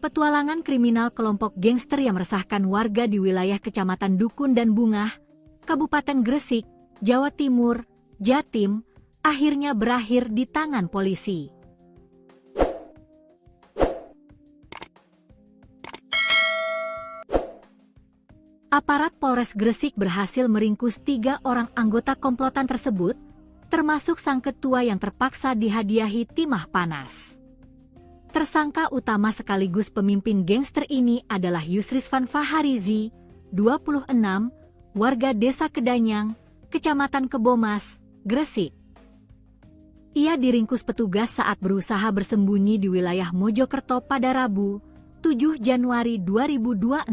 Petualangan kriminal kelompok gangster yang meresahkan warga di wilayah Kecamatan Dukun dan Bungah, Kabupaten Gresik, Jawa Timur, Jatim, akhirnya berakhir di tangan polisi. Aparat Polres Gresik berhasil meringkus 3 orang anggota komplotan tersebut, termasuk sang ketua yang terpaksa dihadiahi timah panas. Tersangka utama sekaligus pemimpin gangster ini adalah Yusrisvan Faharizi, 26, warga Desa Kedanyang, Kecamatan Kebomas, Gresik. Ia diringkus petugas saat berusaha bersembunyi di wilayah Mojokerto pada Rabu, 7 Januari 2026.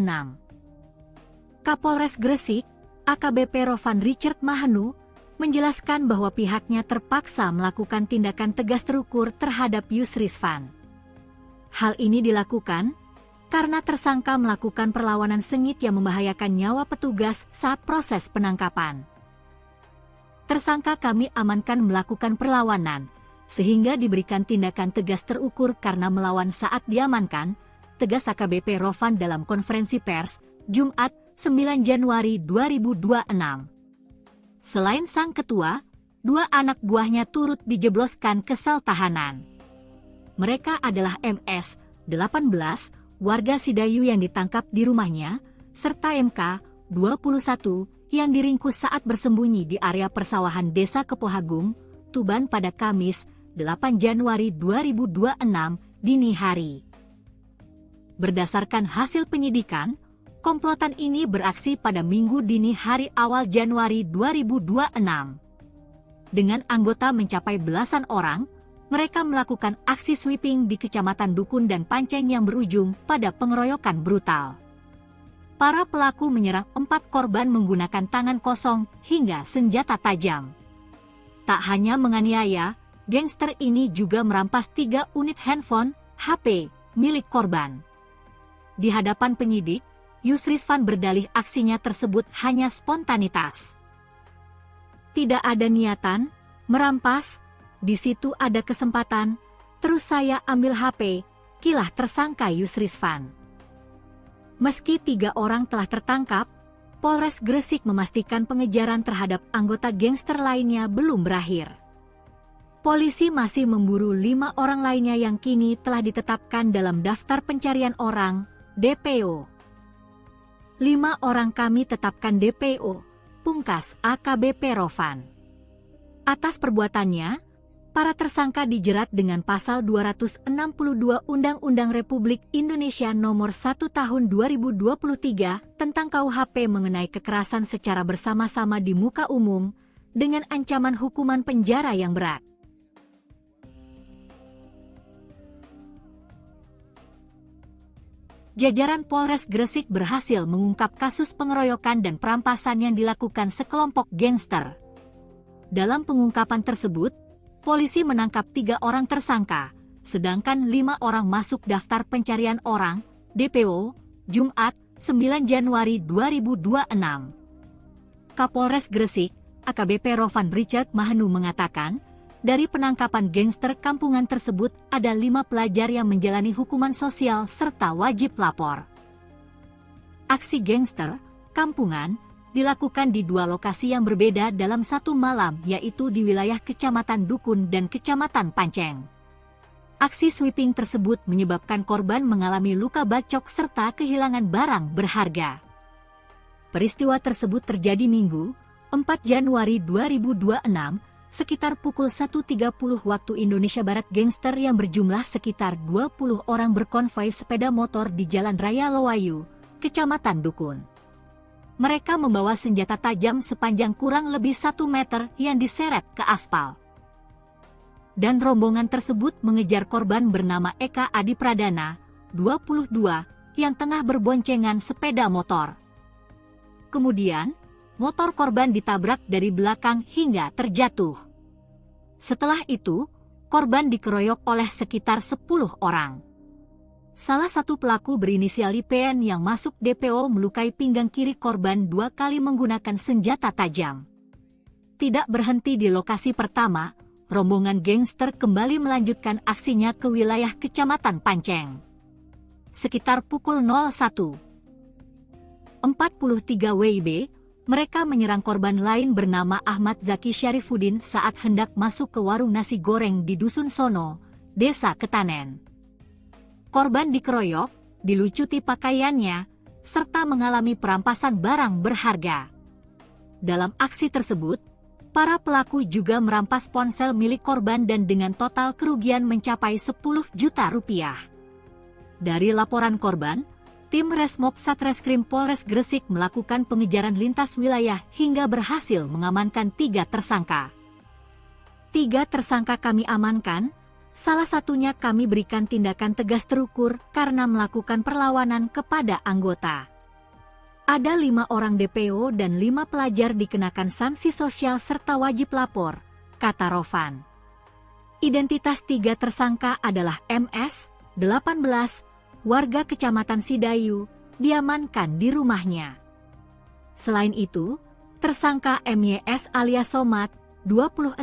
Kapolres Gresik, AKBP Rovan Richard Mahanu, menjelaskan bahwa pihaknya terpaksa melakukan tindakan tegas terukur terhadap Yusrisvan. Hal ini dilakukan karena tersangka melakukan perlawanan sengit yang membahayakan nyawa petugas saat proses penangkapan. Tersangka kami amankan melakukan perlawanan, sehingga diberikan tindakan tegas terukur karena melawan saat diamankan, tegas AKBP Rovan dalam konferensi pers, Jumat, 9 Januari 2026. Selain sang ketua, 2 anak buahnya turut dijebloskan ke sel tahanan. Mereka adalah MS, 18, warga Sidayu yang ditangkap di rumahnya, serta MK, 21, yang diringkus saat bersembunyi di area persawahan Desa Kepohagung, Tuban pada Kamis, 8 Januari 2026, dini hari. Berdasarkan hasil penyidikan, komplotan ini beraksi pada Minggu dini hari awal Januari 2026. Dengan anggota mencapai belasan orang, mereka melakukan aksi sweeping di Kecamatan Dukun dan Panceng yang berujung pada pengeroyokan brutal. Para pelaku menyerang 4 korban menggunakan tangan kosong hingga senjata tajam. Tak hanya menganiaya, gangster ini juga merampas 3 unit handphone, HP, milik korban. Di hadapan penyidik, Yusrisvan berdalih aksinya tersebut hanya spontanitas. Tidak ada niatan merampas. Di situ ada kesempatan, terus saya ambil HP, kilah tersangka Yusrisvan. Meski 3 orang telah tertangkap, Polres Gresik memastikan pengejaran terhadap anggota gangster lainnya belum berakhir. Polisi masih memburu 5 orang lainnya yang kini telah ditetapkan dalam daftar pencarian orang, DPO. 5 orang kami tetapkan DPO, pungkas AKBP Rovan. Atas perbuatannya, para tersangka dijerat dengan pasal 262 Undang-Undang Republik Indonesia Nomor 1 Tahun 2023 tentang KUHP mengenai kekerasan secara bersama-sama di muka umum dengan ancaman hukuman penjara yang berat. Jajaran Polres Gresik berhasil mengungkap kasus pengeroyokan dan perampasan yang dilakukan sekelompok gangster. Dalam pengungkapan tersebut, polisi menangkap 3 orang tersangka, sedangkan 5 orang masuk daftar pencarian orang, DPO, Jumat, 9 Januari 2026. Kapolres Gresik, AKBP Rovan Richard Mahanu mengatakan, dari penangkapan gangster kampungan tersebut ada 5 pelajar yang menjalani hukuman sosial serta wajib lapor. Aksi gangster kampungan dilakukan di 2 lokasi yang berbeda dalam 1 malam, yaitu di wilayah Kecamatan Dukun dan Kecamatan Panceng. Aksi sweeping tersebut menyebabkan korban mengalami luka bacok serta kehilangan barang berharga. Peristiwa tersebut terjadi Minggu, 4 Januari 2026, sekitar pukul 1.30 waktu Indonesia Barat. Gangster yang berjumlah sekitar 20 orang berkonvoi sepeda motor di Jalan Raya Lowayu, Kecamatan Dukun. Mereka membawa senjata tajam sepanjang kurang lebih 1 meter yang diseret ke aspal. Dan rombongan tersebut mengejar korban bernama Eka Adi Pradana, 22, yang tengah berboncengan sepeda motor. Kemudian, motor korban ditabrak dari belakang hingga terjatuh. Setelah itu, korban dikeroyok oleh sekitar 10 orang. Salah satu pelaku berinisial IPN yang masuk DPO melukai pinggang kiri korban 2 kali menggunakan senjata tajam. Tidak berhenti di lokasi pertama, rombongan gangster kembali melanjutkan aksinya ke wilayah Kecamatan Panceng. sekitar pukul 01.43 WIB, mereka menyerang korban lain bernama Ahmad Zaki Syarifuddin saat hendak masuk ke warung nasi goreng di Dusun Sono, Desa Ketanen. Korban dikeroyok, dilucuti pakaiannya, serta mengalami perampasan barang berharga. Dalam aksi tersebut, para pelaku juga merampas ponsel milik korban dan dengan total kerugian mencapai 10 juta rupiah. Dari laporan korban, tim Resmob Satreskrim Polres Gresik melakukan pengejaran lintas wilayah hingga berhasil mengamankan 3 tersangka. 3 tersangka kami amankan, salah satunya kami berikan tindakan tegas terukur karena melakukan perlawanan kepada anggota. Ada 5 orang DPO dan 5 pelajar dikenakan sanksi sosial serta wajib lapor, kata Rovan. Identitas 3 tersangka adalah MS, 18, warga Kecamatan Sidayu, diamankan di rumahnya. Selain itu, tersangka MYS alias Somad, 26,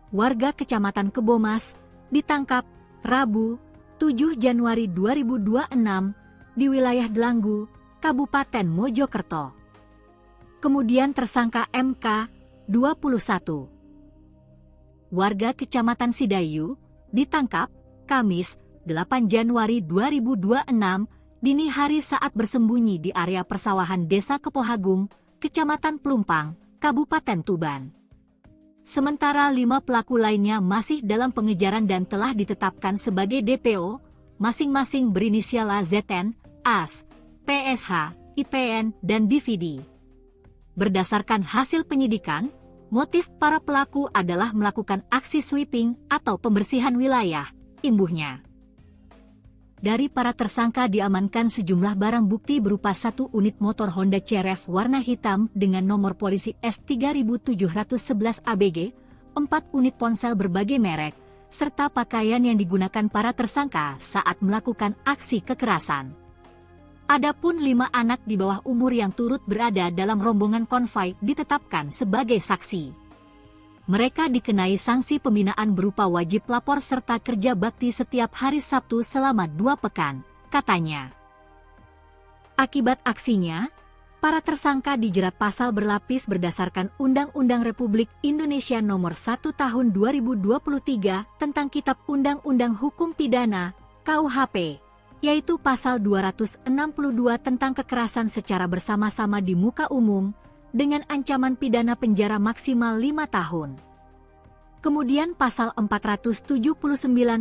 warga Kecamatan Kebomas, ditangkap Rabu, 7 Januari 2026 di wilayah Delanggu, Kabupaten Mojokerto. Kemudian tersangka MK, 21, warga Kecamatan Sidayu, ditangkap Kamis, 8 Januari 2026 dini hari saat bersembunyi di area persawahan Desa Kepohagung, Kecamatan Pelumpang, Kabupaten Tuban. Sementara 5 pelaku lainnya masih dalam pengejaran dan telah ditetapkan sebagai DPO, masing-masing berinisial AZN, AS, PSH, IPN, dan DVD. Berdasarkan hasil penyidikan, motif para pelaku adalah melakukan aksi sweeping atau pembersihan wilayah, imbuhnya. Dari para tersangka diamankan sejumlah barang bukti berupa 1 unit motor Honda CRF warna hitam dengan nomor polisi S3711 ABG, 4 unit ponsel berbagai merek, serta pakaian yang digunakan para tersangka saat melakukan aksi kekerasan. Adapun 5 anak di bawah umur yang turut berada dalam rombongan konvoi ditetapkan sebagai saksi. Mereka dikenai sanksi pembinaan berupa wajib lapor serta kerja bakti setiap hari Sabtu selama 2 pekan, katanya. Akibat aksinya, para tersangka dijerat pasal berlapis berdasarkan Undang-Undang Republik Indonesia Nomor 1 Tahun 2023 tentang Kitab Undang-Undang Hukum Pidana, KUHP, yaitu pasal 262 tentang kekerasan secara bersama-sama di muka umum, dengan ancaman pidana penjara maksimal 5 tahun. Kemudian pasal 479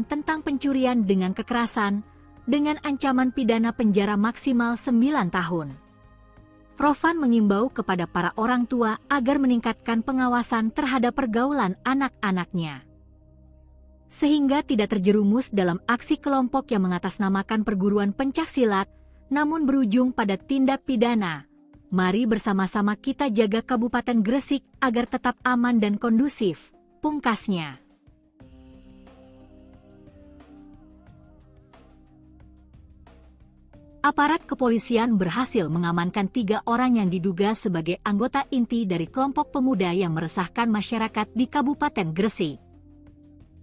tentang pencurian dengan kekerasan, dengan ancaman pidana penjara maksimal 9 tahun. Rovan mengimbau kepada para orang tua agar meningkatkan pengawasan terhadap pergaulan anak-anaknya, sehingga tidak terjerumus dalam aksi kelompok yang mengatasnamakan perguruan pencaksilat, namun berujung pada tindak pidana. Mari bersama-sama kita jaga Kabupaten Gresik agar tetap aman dan kondusif, pungkasnya. Aparat kepolisian berhasil mengamankan 3 orang yang diduga sebagai anggota inti dari kelompok pemuda yang meresahkan masyarakat di Kabupaten Gresik.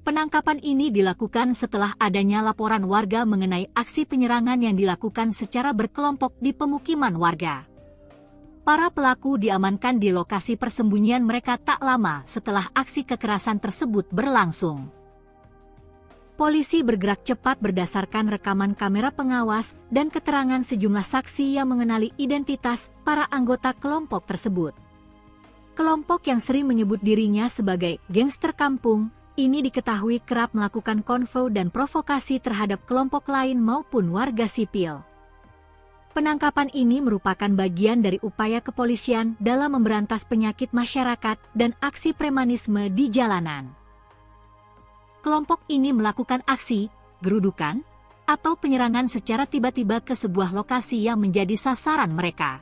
Penangkapan ini dilakukan setelah adanya laporan warga mengenai aksi penyerangan yang dilakukan secara berkelompok di pemukiman warga. Para pelaku diamankan di lokasi persembunyian mereka tak lama setelah aksi kekerasan tersebut berlangsung. Polisi bergerak cepat berdasarkan rekaman kamera pengawas dan keterangan sejumlah saksi yang mengenali identitas para anggota kelompok tersebut. Kelompok yang sering menyebut dirinya sebagai gangster kampung, ini diketahui kerap melakukan konvo dan provokasi terhadap kelompok lain maupun warga sipil. Penangkapan ini merupakan bagian dari upaya kepolisian dalam memberantas penyakit masyarakat dan aksi premanisme di jalanan. Kelompok ini melakukan aksi, gerudukan, atau penyerangan secara tiba-tiba ke sebuah lokasi yang menjadi sasaran mereka.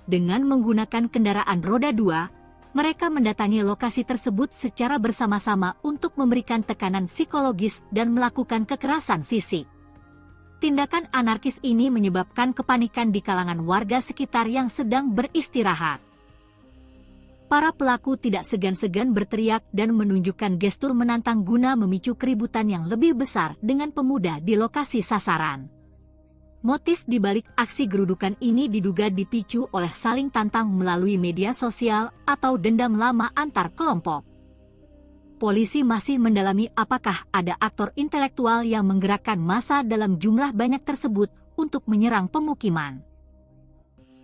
Dengan menggunakan kendaraan roda 2, mereka mendatangi lokasi tersebut secara bersama-sama untuk memberikan tekanan psikologis dan melakukan kekerasan fisik. Tindakan anarkis ini menyebabkan kepanikan di kalangan warga sekitar yang sedang beristirahat. Para pelaku tidak segan-segan berteriak dan menunjukkan gestur menantang guna memicu keributan yang lebih besar dengan pemuda di lokasi sasaran. Motif di balik aksi gerudukan ini diduga dipicu oleh saling tantang melalui media sosial atau dendam lama antar kelompok. Polisi masih mendalami apakah ada aktor intelektual yang menggerakkan massa dalam jumlah banyak tersebut untuk menyerang pemukiman.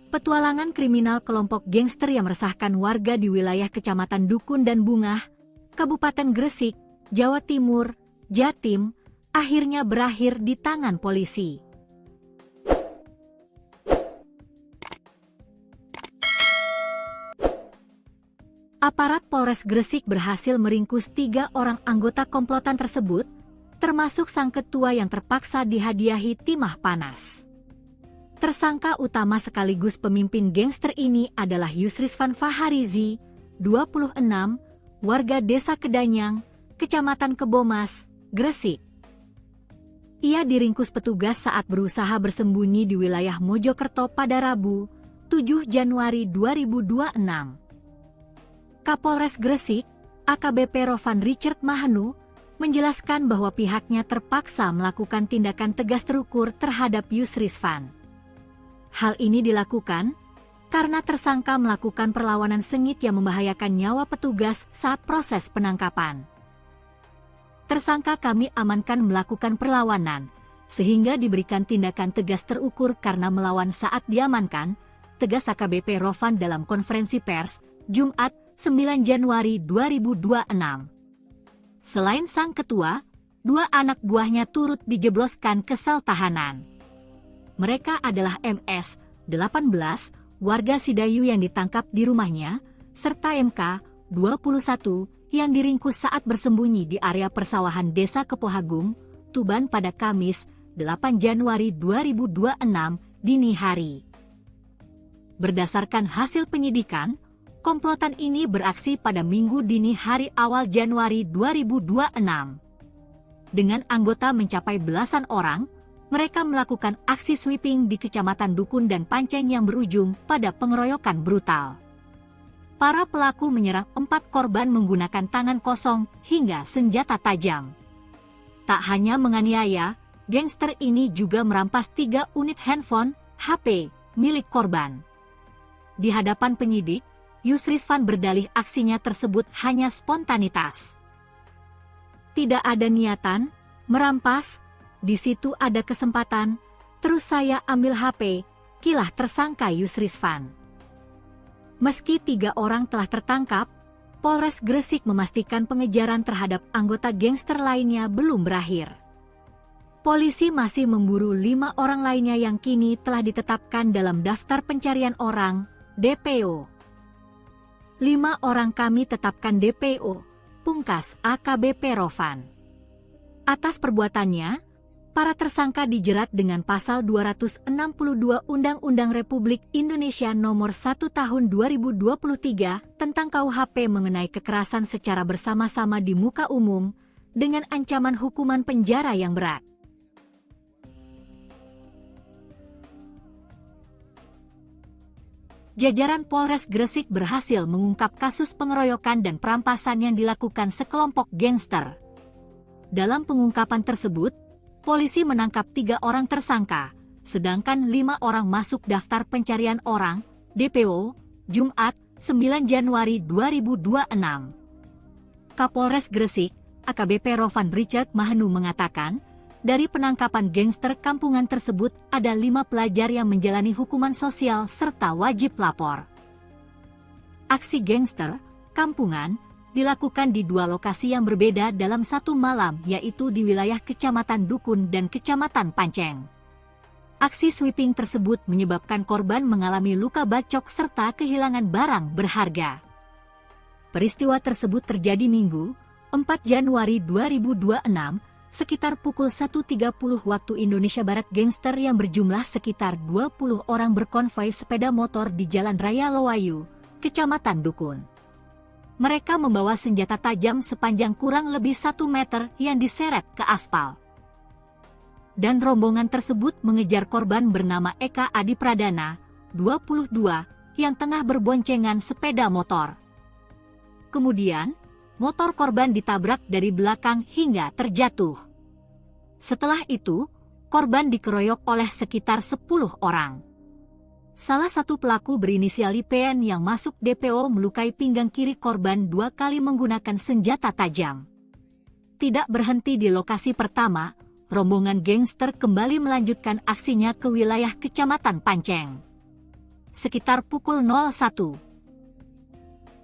Petualangan kriminal kelompok gangster yang meresahkan warga di wilayah Kecamatan Dukun dan Bungah, Kabupaten Gresik, Jawa Timur, Jatim, akhirnya berakhir di tangan polisi. Aparat Polres Gresik berhasil meringkus 3 orang anggota komplotan tersebut, termasuk sang ketua yang terpaksa dihadiahi timah panas. Tersangka utama sekaligus pemimpin gangster ini adalah Yusrisvan Faharizi, 26, warga Desa Kedanyang, Kecamatan Kebomas, Gresik. Ia diringkus petugas saat berusaha bersembunyi di wilayah Mojokerto pada Rabu, 7 Januari 2026. Kapolres Gresik, AKBP Rovan Richard Mahanu, menjelaskan bahwa pihaknya terpaksa melakukan tindakan tegas terukur terhadap Yusrisvan. Hal ini dilakukan karena tersangka melakukan perlawanan sengit yang membahayakan nyawa petugas saat proses penangkapan. Tersangka kami amankan melakukan perlawanan, sehingga diberikan tindakan tegas terukur karena melawan saat diamankan, tegas AKBP Rovan dalam konferensi pers, Jumat, 9 Januari 2026. Selain sang ketua, 2 anak buahnya turut dijebloskan ke sel tahanan. Mereka adalah MS, 18, warga Sidayu yang ditangkap di rumahnya, serta MK, 21, yang diringkus saat bersembunyi di area persawahan Desa Kepohagung, Tuban pada Kamis, 8 Januari 2026, dini hari. Berdasarkan hasil penyidikan, komplotan ini beraksi pada Minggu dini hari awal Januari 2026. Dengan anggota mencapai belasan orang, mereka melakukan aksi sweeping di Kecamatan Dukun dan Panceng yang berujung pada pengeroyokan brutal. Para pelaku menyerang 4 korban menggunakan tangan kosong hingga senjata tajam. Tak hanya menganiaya, gangster ini juga merampas 3 unit handphone, HP, milik korban. Di hadapan penyidik, Yusrisvan berdalih aksinya tersebut hanya spontanitas. Tidak ada niatan merampas, di situ ada kesempatan, terus saya ambil HP, kilah tersangka Yusrisvan. Meski 3 orang telah tertangkap, Polres Gresik memastikan pengejaran terhadap anggota gangster lainnya belum berakhir. Polisi masih memburu 5 orang lainnya yang kini telah ditetapkan dalam daftar pencarian orang, DPO. 5 orang kami tetapkan DPO, pungkas AKBP Rovan. Atas perbuatannya, para tersangka dijerat dengan pasal 262 Undang-Undang Republik Indonesia Nomor 1 Tahun 2023 tentang KUHP mengenai kekerasan secara bersama-sama di muka umum, dengan ancaman hukuman penjara yang berat. Jajaran Polres Gresik berhasil mengungkap kasus pengeroyokan dan perampasan yang dilakukan sekelompok gangster. Dalam pengungkapan tersebut, polisi menangkap 3 orang tersangka, sedangkan 5 orang masuk daftar pencarian orang, DPO, Jumat, 9 Januari 2026. Kapolres Gresik, AKBP Rovan Richard Mahanu mengatakan, dari penangkapan gangster kampungan tersebut ada 5 pelajar yang menjalani hukuman sosial serta wajib lapor. Aksi gangster kampungan dilakukan di 2 lokasi yang berbeda dalam 1 malam, yaitu di wilayah Kecamatan Dukun dan Kecamatan Panceng. Aksi sweeping tersebut menyebabkan korban mengalami luka bacok serta kehilangan barang berharga. Peristiwa tersebut terjadi Minggu, 4 Januari 2026, sekitar pukul 1.30 waktu Indonesia Barat. Gangster yang berjumlah sekitar 20 orang berkonvoi sepeda motor di Jalan Raya Loayu, Kecamatan Dukun. Mereka membawa senjata tajam sepanjang kurang lebih 1 meter yang diseret ke aspal. Dan rombongan tersebut mengejar korban bernama Eka Adi Pradana, 22, yang tengah berboncengan sepeda motor. Kemudian, motor korban ditabrak dari belakang hingga terjatuh. Setelah itu, korban dikeroyok oleh sekitar 10 orang. Salah satu pelaku berinisial IPN yang masuk DPO melukai pinggang kiri korban 2 kali menggunakan senjata tajam. Tidak berhenti di lokasi pertama, rombongan gangster kembali melanjutkan aksinya ke wilayah Kecamatan Panceng. Sekitar pukul 01.43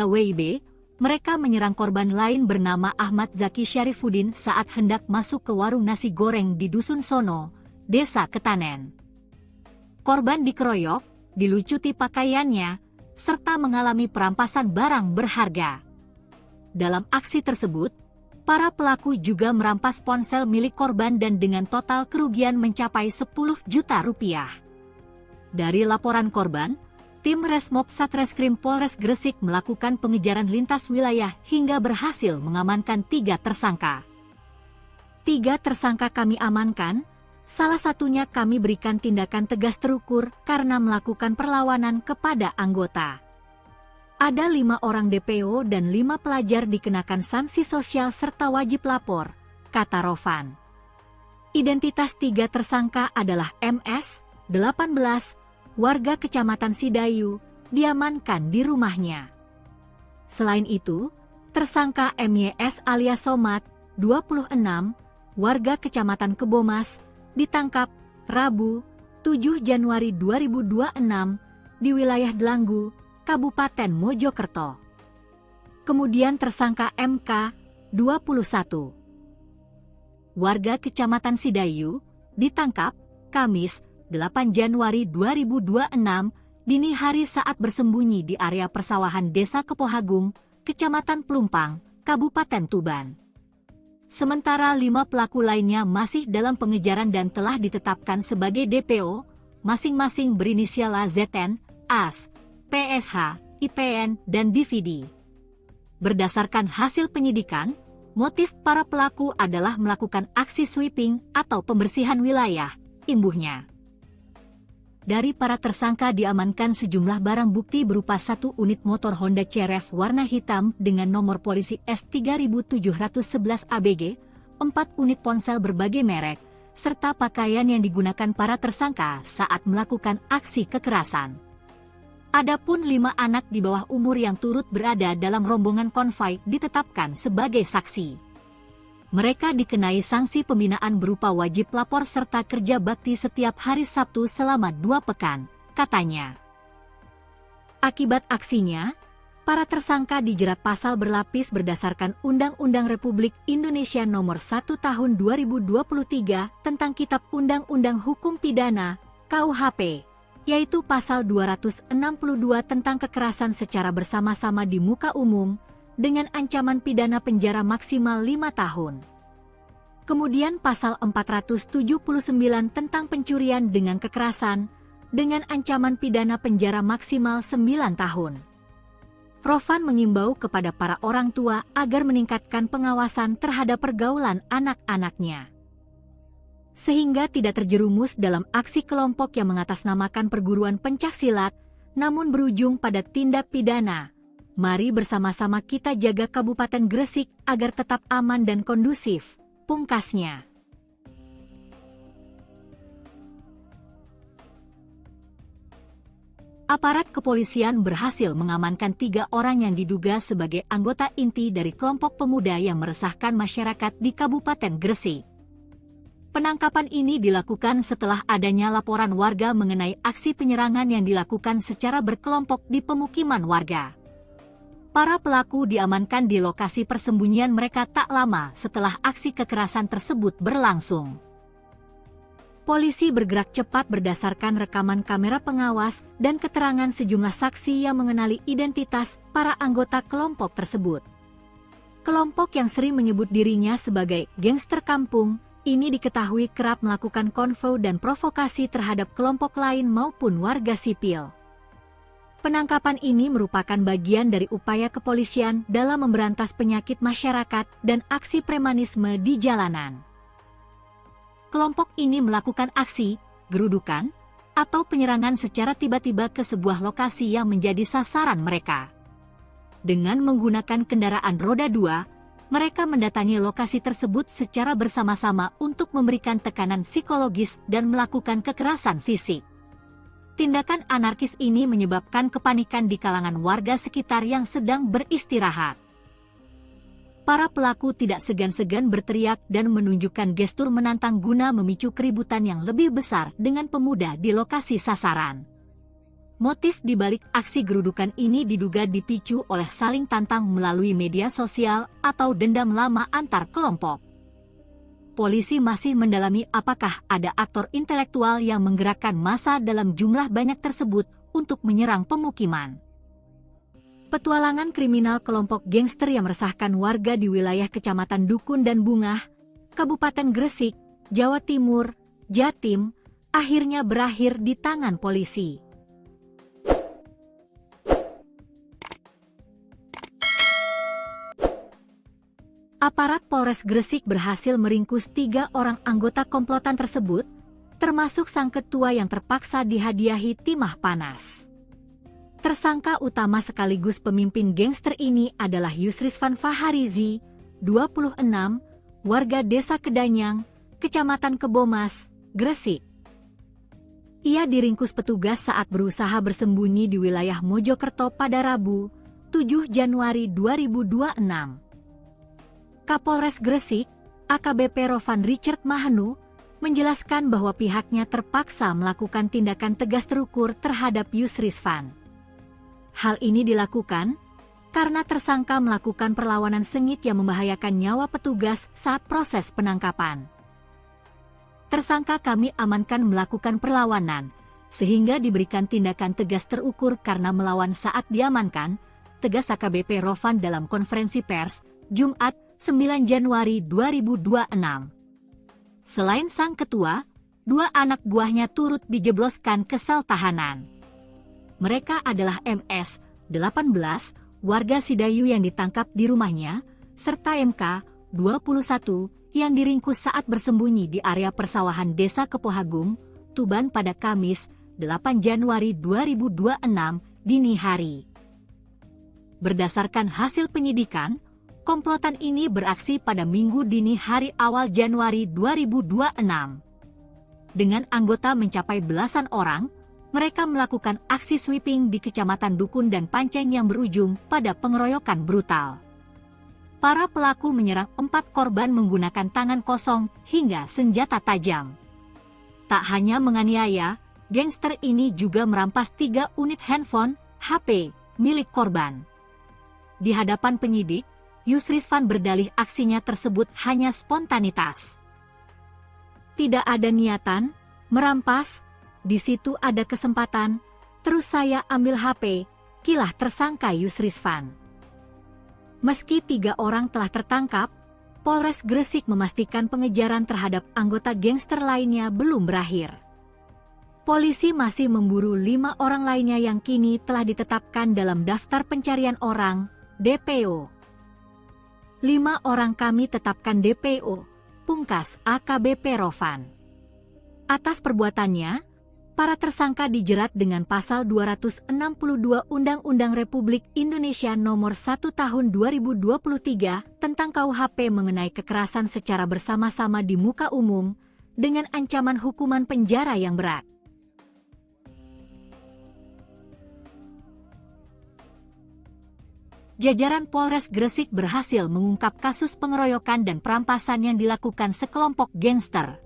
WIB, mereka menyerang korban lain bernama Ahmad Zaki Syarifuddin saat hendak masuk ke warung nasi goreng di Dusun Sono, Desa Ketanen. Korban dikeroyok, dilucuti pakaiannya, serta mengalami perampasan barang berharga. Dalam aksi tersebut, para pelaku juga merampas ponsel milik korban dan dengan total kerugian mencapai 10 juta rupiah. Dari laporan korban, tim Resmob Satreskrim Polres Gresik melakukan pengejaran lintas wilayah hingga berhasil mengamankan 3 tersangka. 3 tersangka kami amankan, salah satunya kami berikan tindakan tegas terukur karena melakukan perlawanan kepada anggota. Ada 5 orang DPO dan 5 pelajar dikenakan sanksi sosial serta wajib lapor, kata Rovan. Identitas 3 tersangka adalah MS, 18, warga Kecamatan Sidayu, diamankan di rumahnya. Selain itu, tersangka MYS alias Somad, 26, warga Kecamatan Kebomas, ditangkap Rabu, 7 Januari 2026 di wilayah Delanggu, Kabupaten Mojokerto. Kemudian tersangka MK, 21, warga Kecamatan Sidayu, ditangkap Kamis, 8 Januari 2026 dini hari saat bersembunyi di area persawahan Desa Kepohagung, Kecamatan Pelumpang, Kabupaten Tuban. Sementara 5 pelaku lainnya masih dalam pengejaran dan telah ditetapkan sebagai DPO, masing-masing berinisial AZN, AS, PSH, IPN, dan DVD. Berdasarkan hasil penyidikan, motif para pelaku adalah melakukan aksi sweeping atau pembersihan wilayah, imbuhnya. Dari para tersangka diamankan sejumlah barang bukti berupa 1 unit motor Honda CRF warna hitam dengan nomor polisi S3711 ABG, 4 unit ponsel berbagai merek, serta pakaian yang digunakan para tersangka saat melakukan aksi kekerasan. Adapun 5 anak di bawah umur yang turut berada dalam rombongan konvoi ditetapkan sebagai saksi. Mereka dikenai sanksi pembinaan berupa wajib lapor serta kerja bakti setiap hari Sabtu selama 2 pekan, katanya. Akibat aksinya, para tersangka dijerat pasal berlapis berdasarkan Undang-Undang Republik Indonesia Nomor 1 Tahun 2023 tentang Kitab Undang-Undang Hukum Pidana, KUHP, yaitu pasal 262 tentang kekerasan secara bersama-sama di muka umum, dengan ancaman pidana penjara maksimal 5 tahun. Kemudian pasal 479 tentang pencurian dengan kekerasan, dengan ancaman pidana penjara maksimal 9 tahun. Rovan mengimbau kepada para orang tua agar meningkatkan pengawasan terhadap pergaulan anak-anaknya, sehingga tidak terjerumus dalam aksi kelompok yang mengatasnamakan perguruan pencaksilat, namun berujung pada tindak pidana. Mari bersama-sama kita jaga Kabupaten Gresik agar tetap aman dan kondusif, pungkasnya. Aparat kepolisian berhasil mengamankan 3 orang yang diduga sebagai anggota inti dari kelompok pemuda yang meresahkan masyarakat di Kabupaten Gresik. Penangkapan ini dilakukan setelah adanya laporan warga mengenai aksi penyerangan yang dilakukan secara berkelompok di pemukiman warga. Para pelaku diamankan di lokasi persembunyian mereka tak lama setelah aksi kekerasan tersebut berlangsung. Polisi bergerak cepat berdasarkan rekaman kamera pengawas dan keterangan sejumlah saksi yang mengenali identitas para anggota kelompok tersebut. Kelompok yang sering menyebut dirinya sebagai gangster kampung, ini diketahui kerap melakukan konvoi dan provokasi terhadap kelompok lain maupun warga sipil. Penangkapan ini merupakan bagian dari upaya kepolisian dalam memberantas penyakit masyarakat dan aksi premanisme di jalanan. Kelompok ini melakukan aksi, gerudukan, atau penyerangan secara tiba-tiba ke sebuah lokasi yang menjadi sasaran mereka. Dengan menggunakan kendaraan roda 2, Mereka mendatangi lokasi tersebut secara bersama-sama untuk memberikan tekanan psikologis dan melakukan kekerasan fisik. Tindakan anarkis ini menyebabkan kepanikan di kalangan warga sekitar yang sedang beristirahat. Para pelaku tidak segan-segan berteriak dan menunjukkan gestur menantang guna memicu keributan yang lebih besar dengan pemuda di lokasi sasaran. Motif di balik aksi gerudukan ini diduga dipicu oleh saling tantang melalui media sosial atau dendam lama antar kelompok. Polisi masih mendalami apakah ada aktor intelektual yang menggerakkan massa dalam jumlah banyak tersebut untuk menyerang pemukiman. Petualangan kriminal kelompok gangster yang meresahkan warga di wilayah Kecamatan Dukun dan Bungah, Kabupaten Gresik, Jawa Timur, Jatim, akhirnya berakhir di tangan polisi. Aparat Polres Gresik berhasil meringkus 3 orang anggota komplotan tersebut, termasuk sang ketua yang terpaksa dihadiahi timah panas. Tersangka utama sekaligus pemimpin gangster ini adalah Yusrisvan Faharizi, 26, warga Desa Kedanyang, Kecamatan Kebomas, Gresik. Ia diringkus petugas saat berusaha bersembunyi di wilayah Mojokerto pada Rabu, 7 Januari 2026. Kapolres Gresik, AKBP Rovan Richard Mahenu, menjelaskan bahwa pihaknya terpaksa melakukan tindakan tegas terukur terhadap Yusrisvan. Hal ini dilakukan karena tersangka melakukan perlawanan sengit yang membahayakan nyawa petugas saat proses penangkapan. Tersangka kami amankan melakukan perlawanan, sehingga diberikan tindakan tegas terukur karena melawan saat diamankan, tegas AKBP Rovan dalam konferensi pers, Jumat, 9 Januari 2026. Selain sang ketua, 2 anak buahnya turut dijebloskan ke sel tahanan. Mereka adalah MS, 18, warga Sidayu yang ditangkap di rumahnya, serta MK, 21, yang diringkus saat bersembunyi di area persawahan Desa Kepohagung, Tuban pada Kamis, 8 Januari 2026, dini hari. Berdasarkan hasil penyidikan, komplotan ini beraksi pada Minggu dini hari awal Januari 2026. Dengan anggota mencapai belasan orang, mereka melakukan aksi sweeping di Kecamatan Dukun dan Panceng yang berujung pada pengeroyokan brutal. Para pelaku menyerang 4 korban menggunakan tangan kosong hingga senjata tajam. Tak hanya menganiaya, gangster ini juga merampas 3 unit handphone, HP, milik korban. Di hadapan penyidik, Yusrisvan berdalih aksinya tersebut hanya spontanitas. Tidak ada niatan merampas, di situ ada kesempatan, terus saya ambil HP, kilah tersangka Yusrisvan. Meski 3 orang telah tertangkap, Polres Gresik memastikan pengejaran terhadap anggota gangster lainnya belum berakhir. Polisi masih memburu 5 orang lainnya yang kini telah ditetapkan dalam daftar pencarian orang, DPO. 5 orang kami tetapkan DPO, pungkas AKBP Rovan. Atas perbuatannya, para tersangka dijerat dengan pasal 262 Undang-Undang Republik Indonesia Nomor 1 Tahun 2023 tentang KUHP mengenai kekerasan secara bersama-sama di muka umum, dengan ancaman hukuman penjara yang berat. Jajaran Polres Gresik berhasil mengungkap kasus pengeroyokan dan perampasan yang dilakukan sekelompok gangster.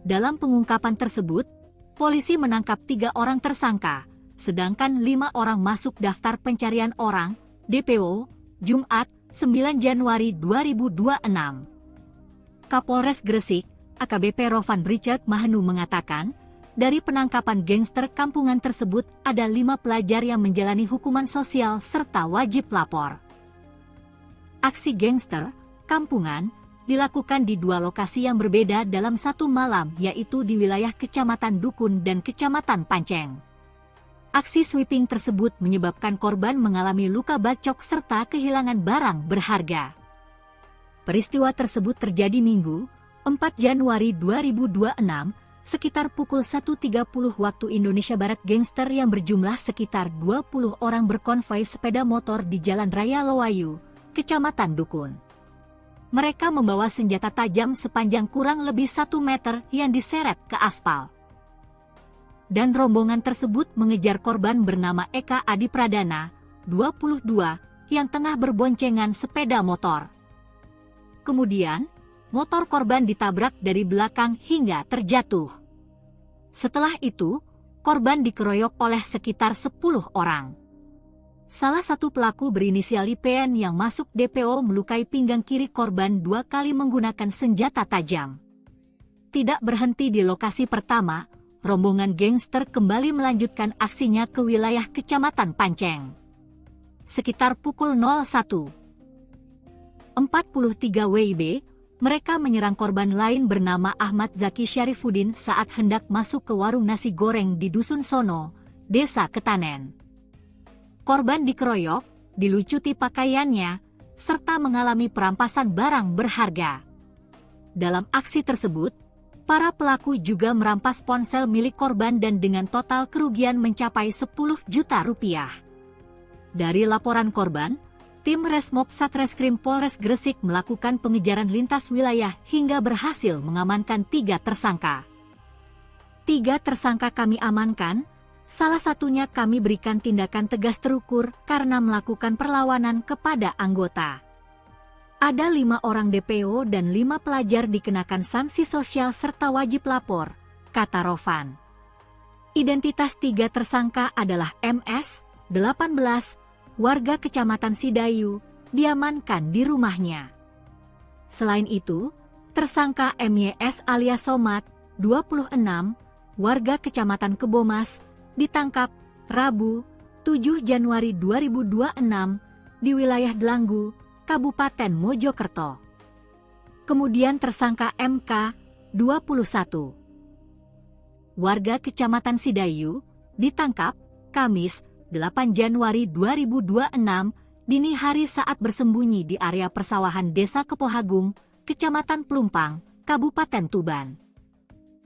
Dalam pengungkapan tersebut, polisi menangkap 3 orang tersangka, sedangkan 5 orang masuk daftar pencarian orang, DPO, Jumat, 9 Januari 2026. Kapolres Gresik, AKBP Rovan Richard Mahenu mengatakan, dari penangkapan gangster kampungan tersebut ada 5 pelajar yang menjalani hukuman sosial serta wajib lapor. Aksi gangster kampungan dilakukan di 2 lokasi yang berbeda dalam satu malam, yaitu di wilayah Kecamatan Dukun dan Kecamatan Panceng. Aksi sweeping tersebut menyebabkan korban mengalami luka bacok serta kehilangan barang berharga. Peristiwa tersebut terjadi Minggu, 4 Januari 2026, sekitar pukul 1.30 waktu Indonesia Barat. Gangster yang berjumlah sekitar 20 orang berkonvoi sepeda motor di Jalan Raya Lowayu, Kecamatan Dukun. Mereka membawa senjata tajam sepanjang kurang lebih 1 meter yang diseret ke aspal. Dan rombongan tersebut mengejar korban bernama Eka Adi Pradana, 22, yang tengah berboncengan sepeda motor. Kemudian, motor korban ditabrak dari belakang hingga terjatuh. Setelah itu, korban dikeroyok oleh sekitar 10 orang. Salah satu pelaku berinisial IPN yang masuk DPO melukai pinggang kiri korban 2 kali menggunakan senjata tajam. Tidak berhenti di lokasi pertama, rombongan gangster kembali melanjutkan aksinya ke wilayah Kecamatan Panceng. Sekitar pukul 01.43 WIB, mereka menyerang korban lain bernama Ahmad Zaki Syarifuddin saat hendak masuk ke warung nasi goreng di Dusun Sono, Desa Ketanen. Korban dikeroyok, dilucuti pakaiannya, serta mengalami perampasan barang berharga. Dalam aksi tersebut, para pelaku juga merampas ponsel milik korban dan dengan total kerugian mencapai 10 juta rupiah. Dari laporan korban, tim Resmob Satreskrim Polres Gresik melakukan pengejaran lintas wilayah hingga berhasil mengamankan 3 tersangka. 3 tersangka kami amankan, salah satunya kami berikan tindakan tegas terukur karena melakukan perlawanan kepada anggota. Ada 5 orang DPO dan 5 pelajar dikenakan sanksi sosial serta wajib lapor, kata Rovan. Identitas 3 tersangka adalah MS, 18, warga Kecamatan Sidayu, diamankan di rumahnya. Selain itu, tersangka MYS alias Somad, 26, warga Kecamatan Kebomas, ditangkap Rabu, 7 Januari 2026 di wilayah Delanggu, Kabupaten Mojokerto. Kemudian tersangka MK, 21, warga Kecamatan Sidayu, ditangkap Kamis, 8 Januari 2026 dini hari saat bersembunyi di area persawahan Desa Kepohagung, Kecamatan Pelumpang, Kabupaten Tuban.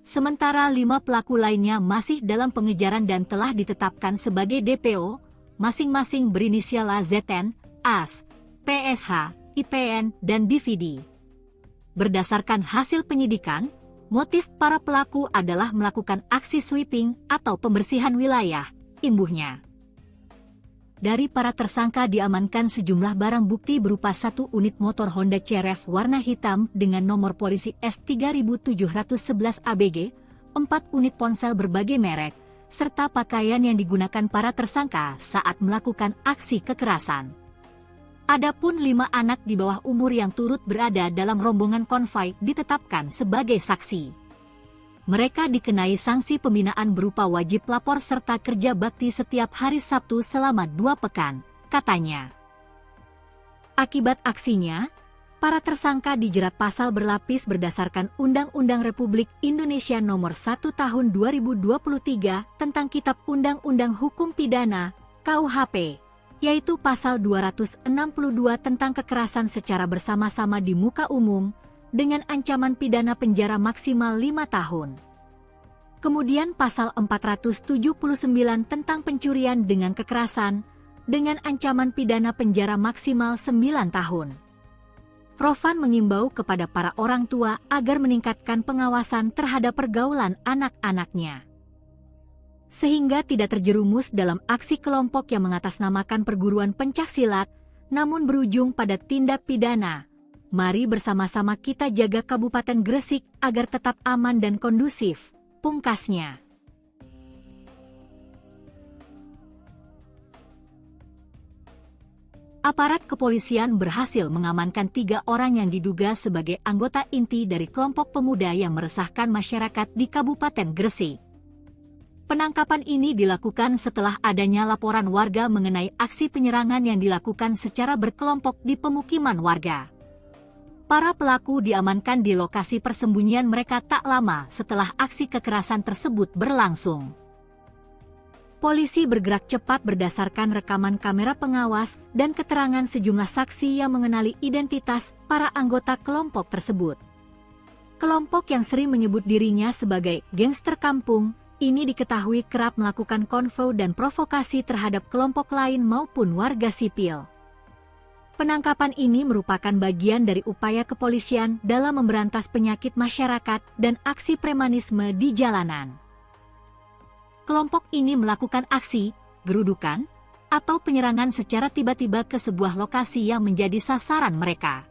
Sementara 5 pelaku lainnya masih dalam pengejaran dan telah ditetapkan sebagai DPO, masing-masing berinisial AZN, AS, PSH, IPN, dan DVD. Berdasarkan hasil penyidikan, motif para pelaku adalah melakukan aksi sweeping atau pembersihan wilayah, imbuhnya. Dari para tersangka diamankan sejumlah barang bukti berupa 1 unit motor Honda CRF warna hitam dengan nomor polisi S3711 ABG, 4 unit ponsel berbagai merek, serta pakaian yang digunakan para tersangka saat melakukan aksi kekerasan. Adapun 5 anak di bawah umur yang turut berada dalam rombongan konvoi ditetapkan sebagai saksi. Mereka dikenai sanksi pembinaan berupa wajib lapor serta kerja bakti setiap hari Sabtu selama 2 pekan, katanya. Akibat aksinya, para tersangka dijerat pasal berlapis berdasarkan Undang-Undang Republik Indonesia Nomor 1 Tahun 2023 tentang Kitab Undang-Undang Hukum Pidana, KUHP, yaitu pasal 262 tentang kekerasan secara bersama-sama di muka umum, dengan ancaman pidana penjara maksimal 5 tahun. Kemudian pasal 479 tentang pencurian dengan kekerasan, dengan ancaman pidana penjara maksimal 9 tahun. Rovan mengimbau kepada para orang tua agar meningkatkan pengawasan terhadap pergaulan anak-anaknya, sehingga tidak terjerumus dalam aksi kelompok yang mengatasnamakan perguruan pencaksilat, namun berujung pada tindak pidana. Mari bersama-sama kita jaga Kabupaten Gresik agar tetap aman dan kondusif, pungkasnya. Aparat kepolisian berhasil mengamankan 3 orang yang diduga sebagai anggota inti dari kelompok pemuda yang meresahkan masyarakat di Kabupaten Gresik. Penangkapan ini dilakukan setelah adanya laporan warga mengenai aksi penyerangan yang dilakukan secara berkelompok di pemukiman warga. Para pelaku diamankan di lokasi persembunyian mereka tak lama setelah aksi kekerasan tersebut berlangsung. Polisi bergerak cepat berdasarkan rekaman kamera pengawas dan keterangan sejumlah saksi yang mengenali identitas para anggota kelompok tersebut. Kelompok yang sering menyebut dirinya sebagai gangster kampung, ini diketahui kerap melakukan konvoi dan provokasi terhadap kelompok lain maupun warga sipil. Penangkapan ini merupakan bagian dari upaya kepolisian dalam memberantas penyakit masyarakat dan aksi premanisme di jalanan. Kelompok ini melakukan aksi, gerudukan, atau penyerangan secara tiba-tiba ke sebuah lokasi yang menjadi sasaran mereka.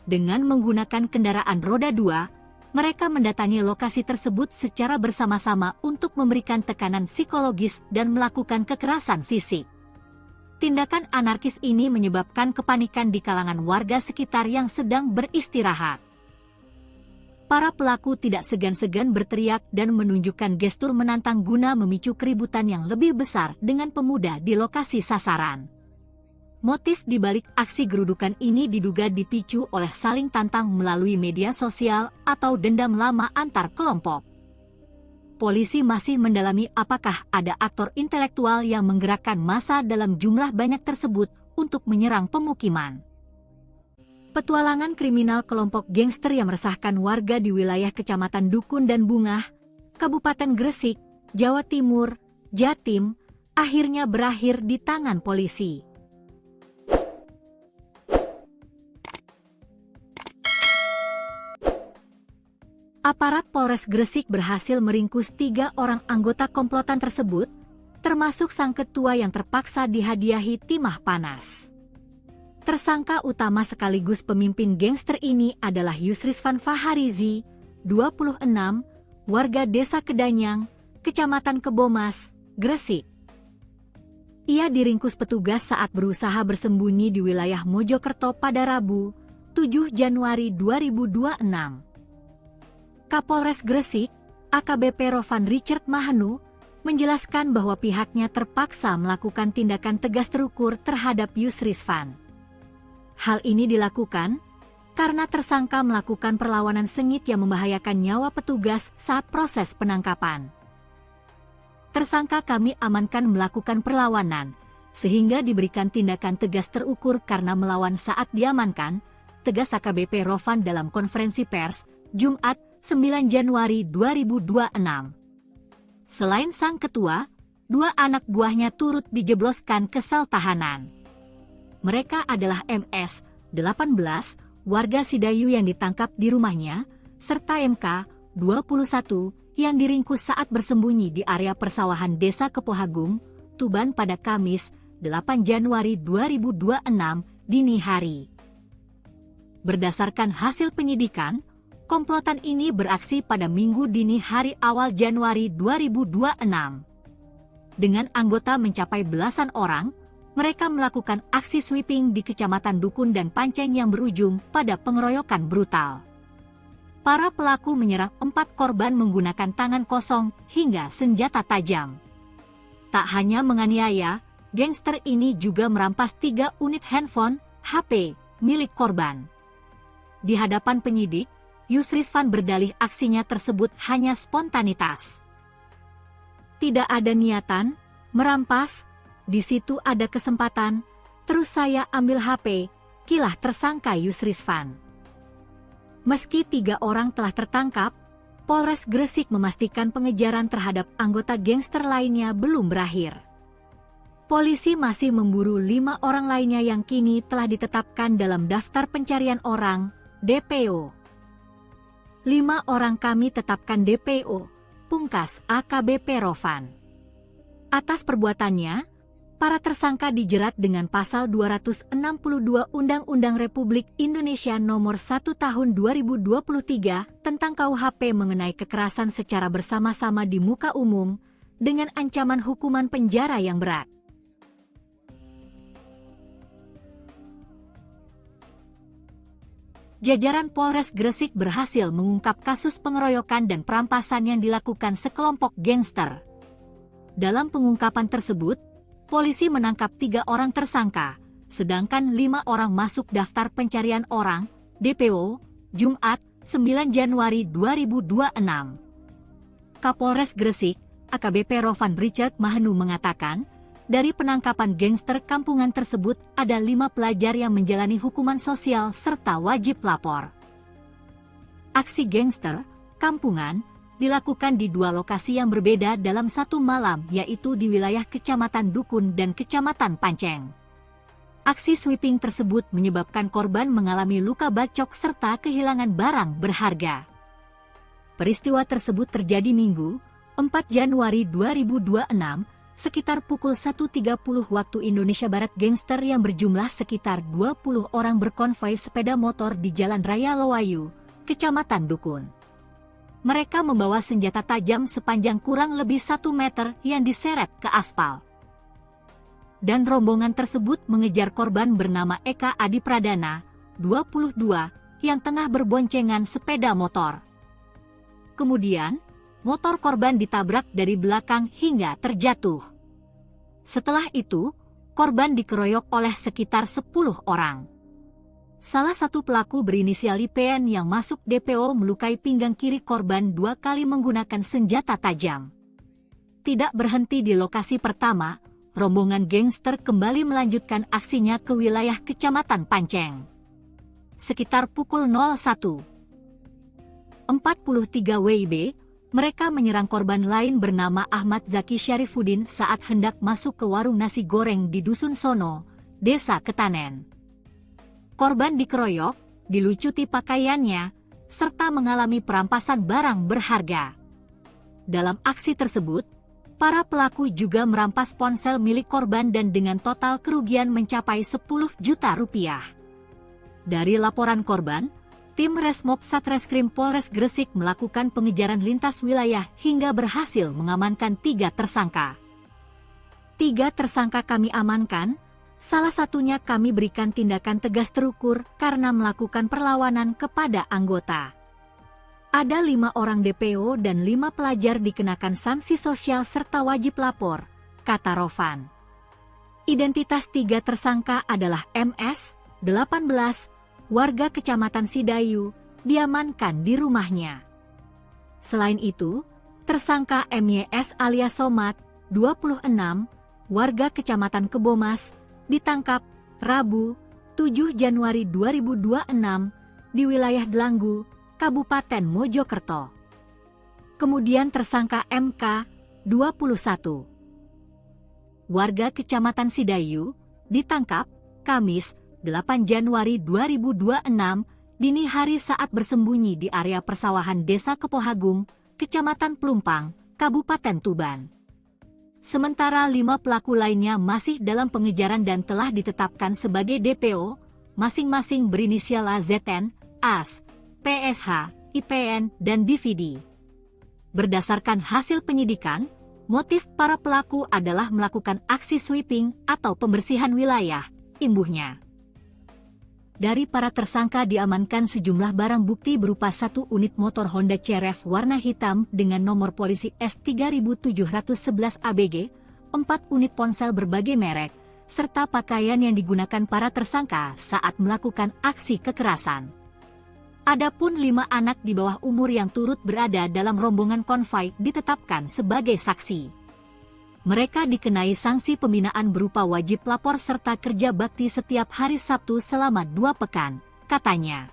Dengan menggunakan kendaraan roda 2, mereka mendatangi lokasi tersebut secara bersama-sama untuk memberikan tekanan psikologis dan melakukan kekerasan fisik. Tindakan anarkis ini menyebabkan kepanikan di kalangan warga sekitar yang sedang beristirahat. Para pelaku tidak segan-segan berteriak dan menunjukkan gestur menantang guna memicu keributan yang lebih besar dengan pemuda di lokasi sasaran. Motif di balik aksi gerudukan ini diduga dipicu oleh saling tantang melalui media sosial atau dendam lama antar kelompok. Polisi masih mendalami apakah ada aktor intelektual yang menggerakkan massa dalam jumlah banyak tersebut untuk menyerang pemukiman. Petualangan kriminal kelompok gangster yang meresahkan warga di wilayah Kecamatan Dukun dan Bungah, Kabupaten Gresik, Jawa Timur, Jatim, akhirnya berakhir di tangan polisi. Aparat Polres Gresik berhasil meringkus 3 orang anggota komplotan tersebut, termasuk sang ketua yang terpaksa dihadiahi timah panas. Tersangka utama sekaligus pemimpin gangster ini adalah Yusrisvan Faharizi, 26, warga Desa Kedanyang, Kecamatan Kebomas, Gresik. Ia diringkus petugas saat berusaha bersembunyi di wilayah Mojokerto pada Rabu, 7 Januari 2026. Kapolres Gresik, AKBP Rovan Richard Mahanu, menjelaskan bahwa pihaknya terpaksa melakukan tindakan tegas terukur terhadap Yusrisvan. Hal ini dilakukan karena tersangka melakukan perlawanan sengit yang membahayakan nyawa petugas saat proses penangkapan. Tersangka kami amankan melakukan perlawanan, sehingga diberikan tindakan tegas terukur karena melawan saat diamankan, tegas AKBP Rovan dalam konferensi pers, Jumat, 9 Januari 2026. Selain sang ketua, 2 anak buahnya turut dijebloskan ke sel tahanan. Mereka adalah MS, 18, warga Sidayu yang ditangkap di rumahnya, serta MK, 21, yang diringkus saat bersembunyi di area persawahan Desa Kepohagung, Tuban pada Kamis, 8 Januari 2026, dini hari. Berdasarkan hasil penyidikan, komplotan ini beraksi pada Minggu dini hari awal Januari 2026. Dengan anggota mencapai belasan orang, mereka melakukan aksi sweeping di Kecamatan Dukun dan Panceng yang berujung pada pengeroyokan brutal. Para pelaku menyerang 4 korban menggunakan tangan kosong hingga senjata tajam. Tak hanya menganiaya, gangster ini juga merampas 3 unit handphone, HP, milik korban. Di hadapan penyidik, Yusrisvan berdalih aksinya tersebut hanya spontanitas. Tidak ada niatan merampas, di situ ada kesempatan, terus saya ambil HP, kilah tersangka Yusrisvan. Meski 3 orang telah tertangkap, Polres Gresik memastikan pengejaran terhadap anggota gangster lainnya belum berakhir. Polisi masih memburu 5 orang lainnya yang kini telah ditetapkan dalam daftar pencarian orang, DPO. 5 orang kami tetapkan DPO, pungkas AKBP Rovan. Atas perbuatannya, para tersangka dijerat dengan pasal 262 Undang-Undang Republik Indonesia Nomor 1 Tahun 2023 tentang KUHP mengenai kekerasan secara bersama-sama di muka umum, dengan ancaman hukuman penjara yang berat. Jajaran Polres Gresik berhasil mengungkap kasus pengeroyokan dan perampasan yang dilakukan sekelompok gangster. Dalam pengungkapan tersebut, polisi menangkap 3 orang tersangka, sedangkan 5 orang masuk daftar pencarian orang, DPO, Jumat, 9 Januari 2026. Kapolres Gresik, AKBP Rovan Richard Mahanu mengatakan, dari penangkapan gangster kampungan tersebut ada 5 pelajar yang menjalani hukuman sosial serta wajib lapor. Aksi gangster kampungan dilakukan di 2 lokasi yang berbeda dalam satu malam, yaitu di wilayah Kecamatan Dukun dan Kecamatan Panceng. Aksi sweeping tersebut menyebabkan korban mengalami luka bacok serta kehilangan barang berharga. Peristiwa tersebut terjadi Minggu, 4 Januari 2026, sekitar pukul 1.30 waktu Indonesia Barat. Gangster yang berjumlah sekitar 20 orang berkonvoi sepeda motor di Jalan Raya Loayu, Kecamatan Dukun. Mereka membawa senjata tajam sepanjang kurang lebih 1 meter yang diseret ke aspal. Dan rombongan tersebut mengejar korban bernama Eka Adi Pradana, 22, yang tengah berboncengan sepeda motor. Kemudian, motor korban ditabrak dari belakang hingga terjatuh. Setelah itu, korban dikeroyok oleh sekitar 10 orang. Salah satu pelaku berinisial IPN yang masuk DPO melukai pinggang kiri korban 2 kali menggunakan senjata tajam. Tidak berhenti di lokasi pertama, rombongan gangster kembali melanjutkan aksinya ke wilayah Kecamatan Panceng. Sekitar pukul 01.43 WIB, mereka menyerang korban lain bernama Ahmad Zaki Syarifuddin saat hendak masuk ke warung nasi goreng di Dusun Sono, Desa Ketanen. Korban dikeroyok, dilucuti pakaiannya, serta mengalami perampasan barang berharga. Dalam aksi tersebut, para pelaku juga merampas ponsel milik korban dan dengan total kerugian mencapai 10 juta rupiah. Dari laporan korban, tim Resmob Satreskrim Polres Gresik melakukan pengejaran lintas wilayah hingga berhasil mengamankan 3 tersangka. 3 tersangka kami amankan, salah satunya kami berikan tindakan tegas terukur karena melakukan perlawanan kepada anggota. Ada 5 orang DPO dan 5 pelajar dikenakan sanksi sosial serta wajib lapor, kata Rovan. Identitas 3 tersangka adalah MS, 18, warga Kecamatan Sidayu, diamankan di rumahnya. Selain itu, tersangka MYS alias Somad, 26, warga Kecamatan Kebomas, ditangkap Rabu, 7 Januari 2026, di wilayah Delanggu, Kabupaten Mojokerto. Kemudian tersangka MK, 21, warga Kecamatan Sidayu, ditangkap Kamis, 8 Januari 2026, dini hari saat bersembunyi di area persawahan Desa Kepohagung, Kecamatan Pelumpang, Kabupaten Tuban. Sementara 5 pelaku lainnya masih dalam pengejaran dan telah ditetapkan sebagai DPO, masing-masing berinisial AZN, AS, PSH, IPN, dan DVD. Berdasarkan hasil penyidikan, motif para pelaku adalah melakukan aksi sweeping atau pembersihan wilayah, imbuhnya. Dari para tersangka diamankan sejumlah barang bukti berupa 1 unit motor Honda CRF warna hitam dengan nomor polisi S3711 ABG, 4 unit ponsel berbagai merek, serta pakaian yang digunakan para tersangka saat melakukan aksi kekerasan. Adapun 5 anak di bawah umur yang turut berada dalam rombongan konvoi ditetapkan sebagai saksi. Mereka dikenai sanksi pembinaan berupa wajib lapor serta kerja bakti setiap hari Sabtu selama 2 pekan, katanya.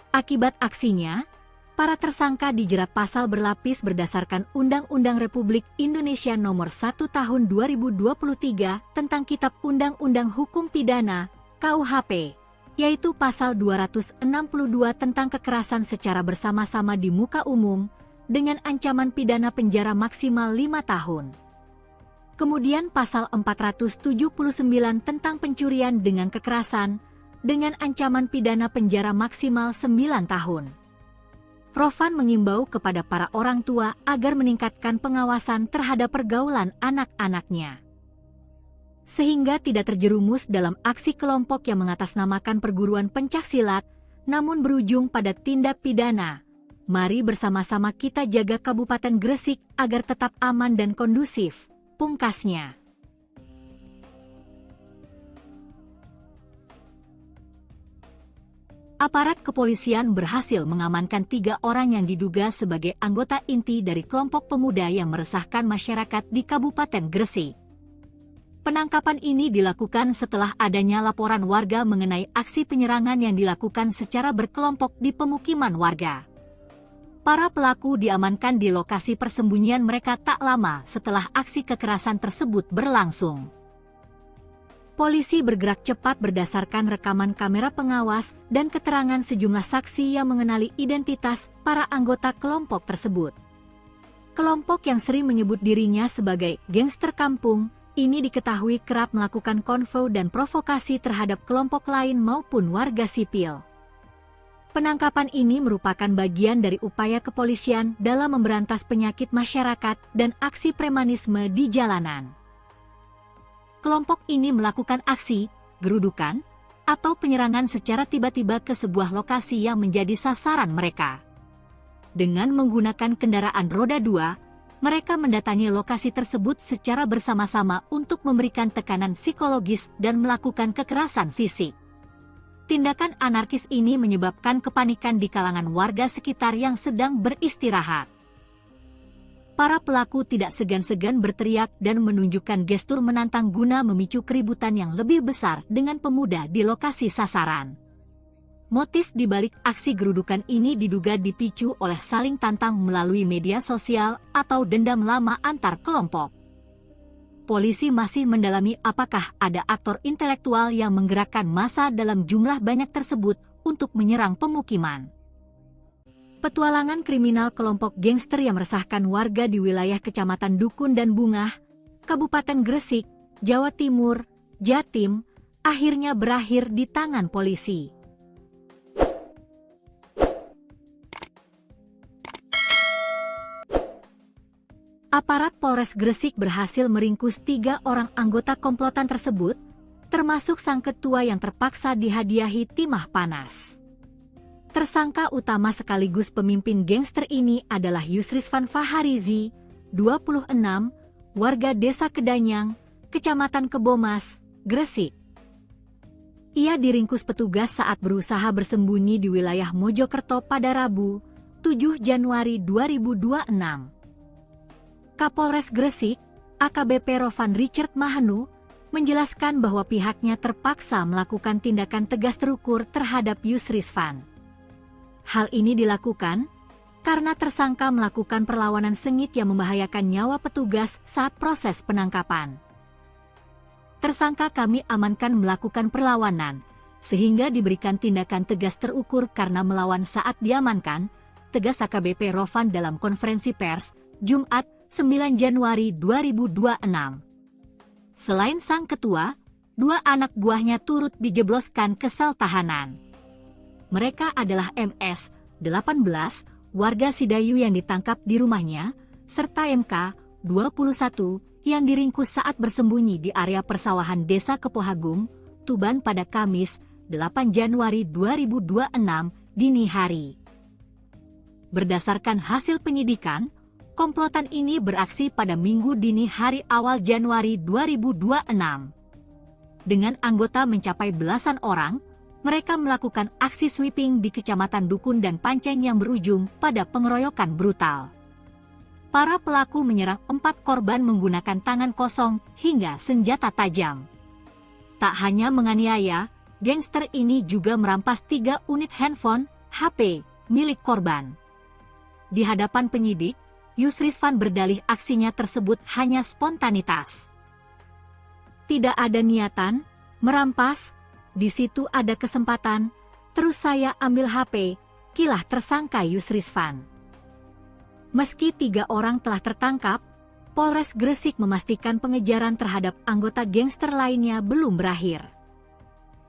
Akibat aksinya, para tersangka dijerat pasal berlapis berdasarkan Undang-Undang Republik Indonesia Nomor 1 Tahun 2023 tentang Kitab Undang-Undang Hukum Pidana, KUHP, yaitu pasal 262 tentang kekerasan secara bersama-sama di muka umum, dengan ancaman pidana penjara maksimal 5 tahun. Kemudian pasal 479 tentang pencurian dengan kekerasan, dengan ancaman pidana penjara maksimal 9 tahun. Rovan mengimbau kepada para orang tua agar meningkatkan pengawasan terhadap pergaulan anak-anaknya, sehingga tidak terjerumus dalam aksi kelompok yang mengatasnamakan perguruan pencaksilat, namun berujung pada tindak pidana. Mari bersama-sama kita jaga Kabupaten Gresik agar tetap aman dan kondusif, pungkasnya. Aparat kepolisian berhasil mengamankan 3 orang yang diduga sebagai anggota inti dari kelompok pemuda yang meresahkan masyarakat di Kabupaten Gresik. Penangkapan ini dilakukan setelah adanya laporan warga mengenai aksi penyerangan yang dilakukan secara berkelompok di pemukiman warga. Para pelaku diamankan di lokasi persembunyian mereka tak lama setelah aksi kekerasan tersebut berlangsung. Polisi bergerak cepat berdasarkan rekaman kamera pengawas dan keterangan sejumlah saksi yang mengenali identitas para anggota kelompok tersebut. Kelompok yang sering menyebut dirinya sebagai gangster kampung, ini diketahui kerap melakukan konvo dan provokasi terhadap kelompok lain maupun warga sipil. Penangkapan ini merupakan bagian dari upaya kepolisian dalam memberantas penyakit masyarakat dan aksi premanisme di jalanan. Kelompok ini melakukan aksi, gerudukan, atau penyerangan secara tiba-tiba ke sebuah lokasi yang menjadi sasaran mereka. Dengan menggunakan kendaraan roda 2, mereka mendatangi lokasi tersebut secara bersama-sama untuk memberikan tekanan psikologis dan melakukan kekerasan fisik. Tindakan anarkis ini menyebabkan kepanikan di kalangan warga sekitar yang sedang beristirahat. Para pelaku tidak segan-segan berteriak dan menunjukkan gestur menantang guna memicu keributan yang lebih besar dengan pemuda di lokasi sasaran. Motif di balik aksi gerudukan ini diduga dipicu oleh saling tantang melalui media sosial atau dendam lama antar kelompok. Polisi masih mendalami apakah ada aktor intelektual yang menggerakkan massa dalam jumlah banyak tersebut untuk menyerang pemukiman. Petualangan kriminal kelompok gangster yang meresahkan warga di wilayah Kecamatan Dukun dan Bungah, Kabupaten Gresik, Jawa Timur, Jatim, akhirnya berakhir di tangan polisi. Aparat Polres Gresik berhasil meringkus 3 orang anggota komplotan tersebut, termasuk sang ketua yang terpaksa dihadiahi timah panas. Tersangka utama sekaligus pemimpin gangster ini adalah Yusrisvan Faharizi, 26, warga Desa Kedanyang, Kecamatan Kebomas, Gresik. Ia diringkus petugas saat berusaha bersembunyi di wilayah Mojokerto pada Rabu, 7 Januari 2026. Kapolres Gresik, AKBP Rovan Richard Mahenu, menjelaskan bahwa pihaknya terpaksa melakukan tindakan tegas terukur terhadap Yusrisvan. Hal ini dilakukan karena tersangka melakukan perlawanan sengit yang membahayakan nyawa petugas saat proses penangkapan. Tersangka kami amankan melakukan perlawanan, sehingga diberikan tindakan tegas terukur karena melawan saat diamankan, tegas AKBP Rovan dalam konferensi pers, Jumat, 9 Januari 2026. Selain sang ketua, 2 anak buahnya turut dijebloskan ke sel tahanan. Mereka adalah MS, 18, warga Sidayu yang ditangkap di rumahnya, serta MK, 21, yang diringkus saat bersembunyi di area persawahan Desa Kepohagung, Tuban pada Kamis, 8 Januari 2026, dini hari. Berdasarkan hasil penyidikan, komplotan ini beraksi pada Minggu dini hari awal Januari 2026. Dengan anggota mencapai belasan orang, mereka melakukan aksi sweeping di Kecamatan Dukun dan Panceng yang berujung pada pengeroyokan brutal. Para pelaku menyerang 4 korban menggunakan tangan kosong hingga senjata tajam. Tak hanya menganiaya, gangster ini juga merampas 3 unit handphone, HP, milik korban. Di hadapan penyidik, Yusrisvan berdalih aksinya tersebut hanya spontanitas. Tidak ada niatan merampas. Di situ ada kesempatan, terus saya ambil HP, kilah tersangka Yusrisvan. Meski 3 orang telah tertangkap, Polres Gresik memastikan pengejaran terhadap anggota gangster lainnya belum berakhir.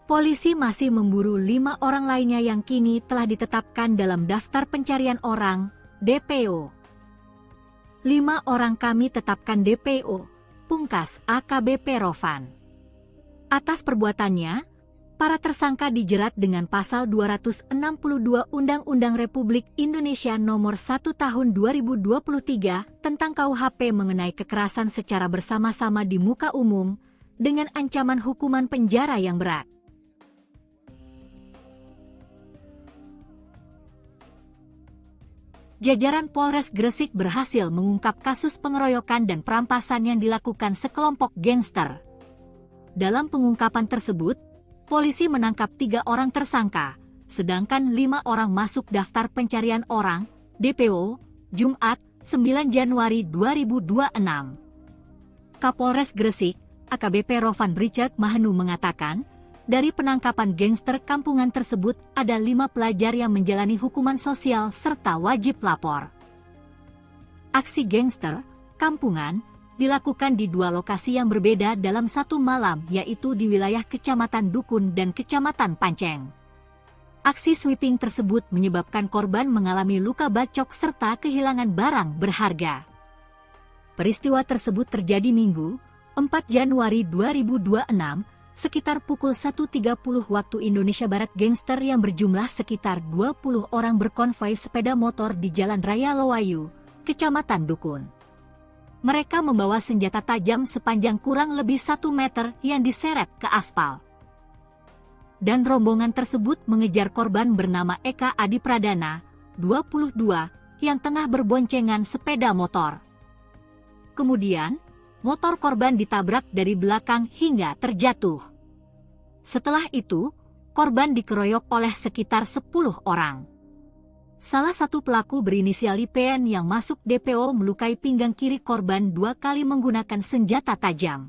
Polisi masih memburu 5 orang lainnya yang kini telah ditetapkan dalam daftar pencarian orang, DPO. 5 orang kami tetapkan DPO, pungkas AKBP Rovan. Atas perbuatannya, para tersangka dijerat dengan pasal 262 Undang-Undang Republik Indonesia Nomor 1 Tahun 2023 tentang KUHP mengenai kekerasan secara bersama-sama di muka umum dengan ancaman hukuman penjara yang berat. Jajaran Polres Gresik berhasil mengungkap kasus pengeroyokan dan perampasan yang dilakukan sekelompok gangster. Dalam pengungkapan tersebut, polisi menangkap 3 orang tersangka, sedangkan 5 orang masuk daftar pencarian orang, DPO, Jumat, 9 Januari 2026. Kapolres Gresik, AKBP Rovan Richard Mahenu mengatakan, dari penangkapan gangster kampungan tersebut ada 5 pelajar yang menjalani hukuman sosial serta wajib lapor. Aksi gangster kampungan dilakukan di 2 lokasi yang berbeda dalam satu malam, yaitu di wilayah Kecamatan Dukun dan Kecamatan Panceng. Aksi sweeping tersebut menyebabkan korban mengalami luka bacok serta kehilangan barang berharga. Peristiwa tersebut terjadi Minggu, 4 Januari 2026, sekitar pukul 1.30 waktu Indonesia Barat. Gangster yang berjumlah sekitar 20 orang berkonvoi sepeda motor di Jalan Raya Lowayu, Kecamatan Dukun. Mereka membawa senjata tajam sepanjang kurang lebih 1 meter yang diseret ke aspal. Dan rombongan tersebut mengejar korban bernama Eka Adi Pradana, 22, yang tengah berboncengan sepeda motor. Kemudian, motor korban ditabrak dari belakang hingga terjatuh. Setelah itu, korban dikeroyok oleh sekitar 10 orang. Salah satu pelaku berinisial IPN yang masuk DPO melukai pinggang kiri korban 2 kali menggunakan senjata tajam.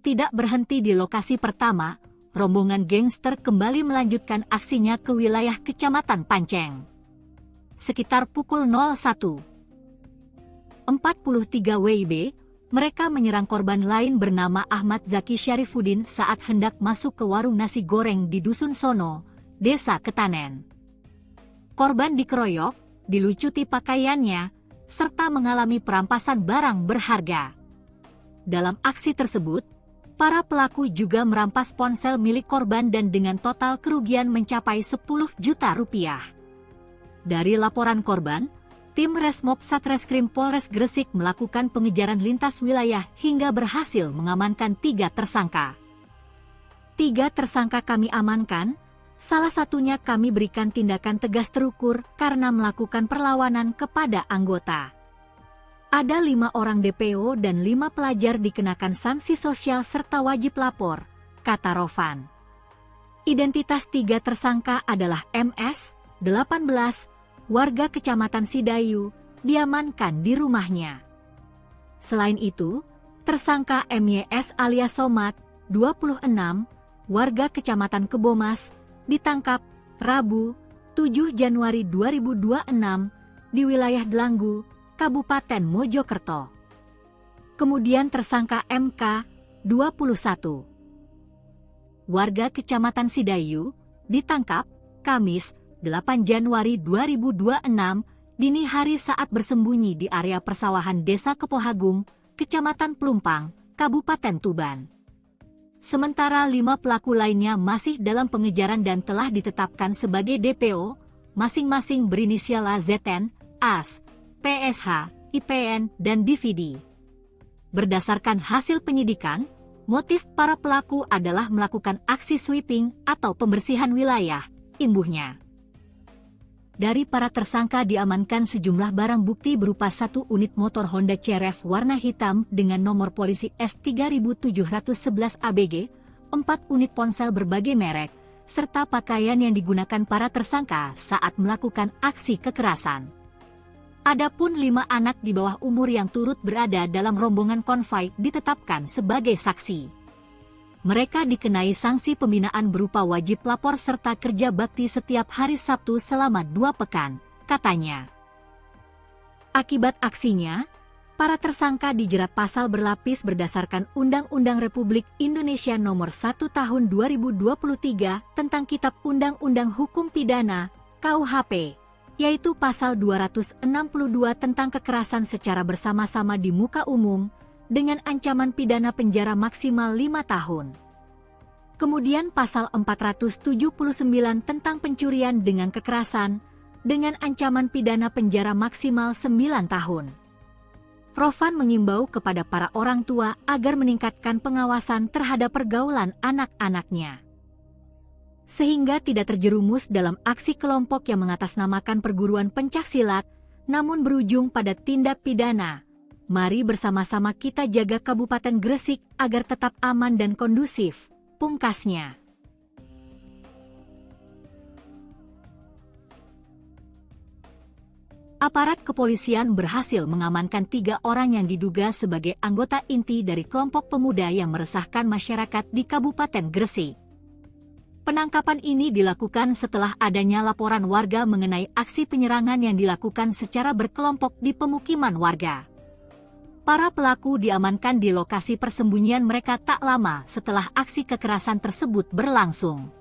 Tidak berhenti di lokasi pertama, rombongan gangster kembali melanjutkan aksinya ke wilayah Kecamatan Panceng. Sekitar pukul 01.43 WIB, mereka menyerang korban lain bernama Ahmad Zaki Syarifuddin saat hendak masuk ke warung nasi goreng di Dusun Sono, Desa Ketanen. Korban dikeroyok, dilucuti pakaiannya, serta mengalami perampasan barang berharga. Dalam aksi tersebut, para pelaku juga merampas ponsel milik korban dan dengan total kerugian mencapai 10 juta rupiah. Dari laporan korban, tim Resmob Satreskrim Polres Gresik melakukan pengejaran lintas wilayah hingga berhasil mengamankan 3 tersangka. 3 tersangka kami amankan, salah satunya kami berikan tindakan tegas terukur karena melakukan perlawanan kepada anggota. Ada 5 orang DPO dan 5 pelajar dikenakan sanksi sosial serta wajib lapor, kata Rovan. Identitas 3 tersangka adalah MS, 18, warga Kecamatan Sidayu, diamankan di rumahnya. Selain itu, tersangka MYS alias Somad, 26, warga Kecamatan Kebomas, ditangkap Rabu, 7 Januari 2026, di wilayah Delanggu, Kabupaten Mojokerto. Kemudian tersangka MK, 21, warga Kecamatan Sidayu, ditangkap Kamis, 8 Januari 2026, dini hari saat bersembunyi di area persawahan Desa Kepohagung, Kecamatan Pelumpang, Kabupaten Tuban. Sementara 5 pelaku lainnya masih dalam pengejaran dan telah ditetapkan sebagai DPO, masing-masing berinisial AZN, AS, PSH, IPN, dan DVD. Berdasarkan hasil penyidikan, motif para pelaku adalah melakukan aksi sweeping atau pembersihan wilayah, imbuhnya. Dari para tersangka diamankan sejumlah barang bukti berupa 1 unit motor Honda CRF warna hitam dengan nomor polisi S3711 ABG, 4 unit ponsel berbagai merek, serta pakaian yang digunakan para tersangka saat melakukan aksi kekerasan. Adapun 5 anak di bawah umur yang turut berada dalam rombongan konvoi ditetapkan sebagai saksi. Mereka dikenai sanksi pembinaan berupa wajib lapor serta kerja bakti setiap hari Sabtu selama 2 pekan, katanya. Akibat aksinya, para tersangka dijerat pasal berlapis berdasarkan Undang-Undang Republik Indonesia Nomor 1 Tahun 2023 tentang Kitab Undang-Undang Hukum Pidana, KUHP, yaitu pasal 262 tentang kekerasan secara bersama-sama di muka umum, dengan ancaman pidana penjara maksimal 5 tahun. Kemudian pasal 479 tentang pencurian dengan kekerasan, dengan ancaman pidana penjara maksimal 9 tahun. Rovan mengimbau kepada para orang tua agar meningkatkan pengawasan terhadap pergaulan anak-anaknya, sehingga tidak terjerumus dalam aksi kelompok yang mengatasnamakan perguruan pencaksilat, namun berujung pada tindak pidana. Mari bersama-sama kita jaga Kabupaten Gresik agar tetap aman dan kondusif, pungkasnya. Aparat kepolisian berhasil mengamankan 3 orang yang diduga sebagai anggota inti dari kelompok pemuda yang meresahkan masyarakat di Kabupaten Gresik. Penangkapan ini dilakukan setelah adanya laporan warga mengenai aksi penyerangan yang dilakukan secara berkelompok di pemukiman warga. Para pelaku diamankan di lokasi persembunyian mereka tak lama setelah aksi kekerasan tersebut berlangsung.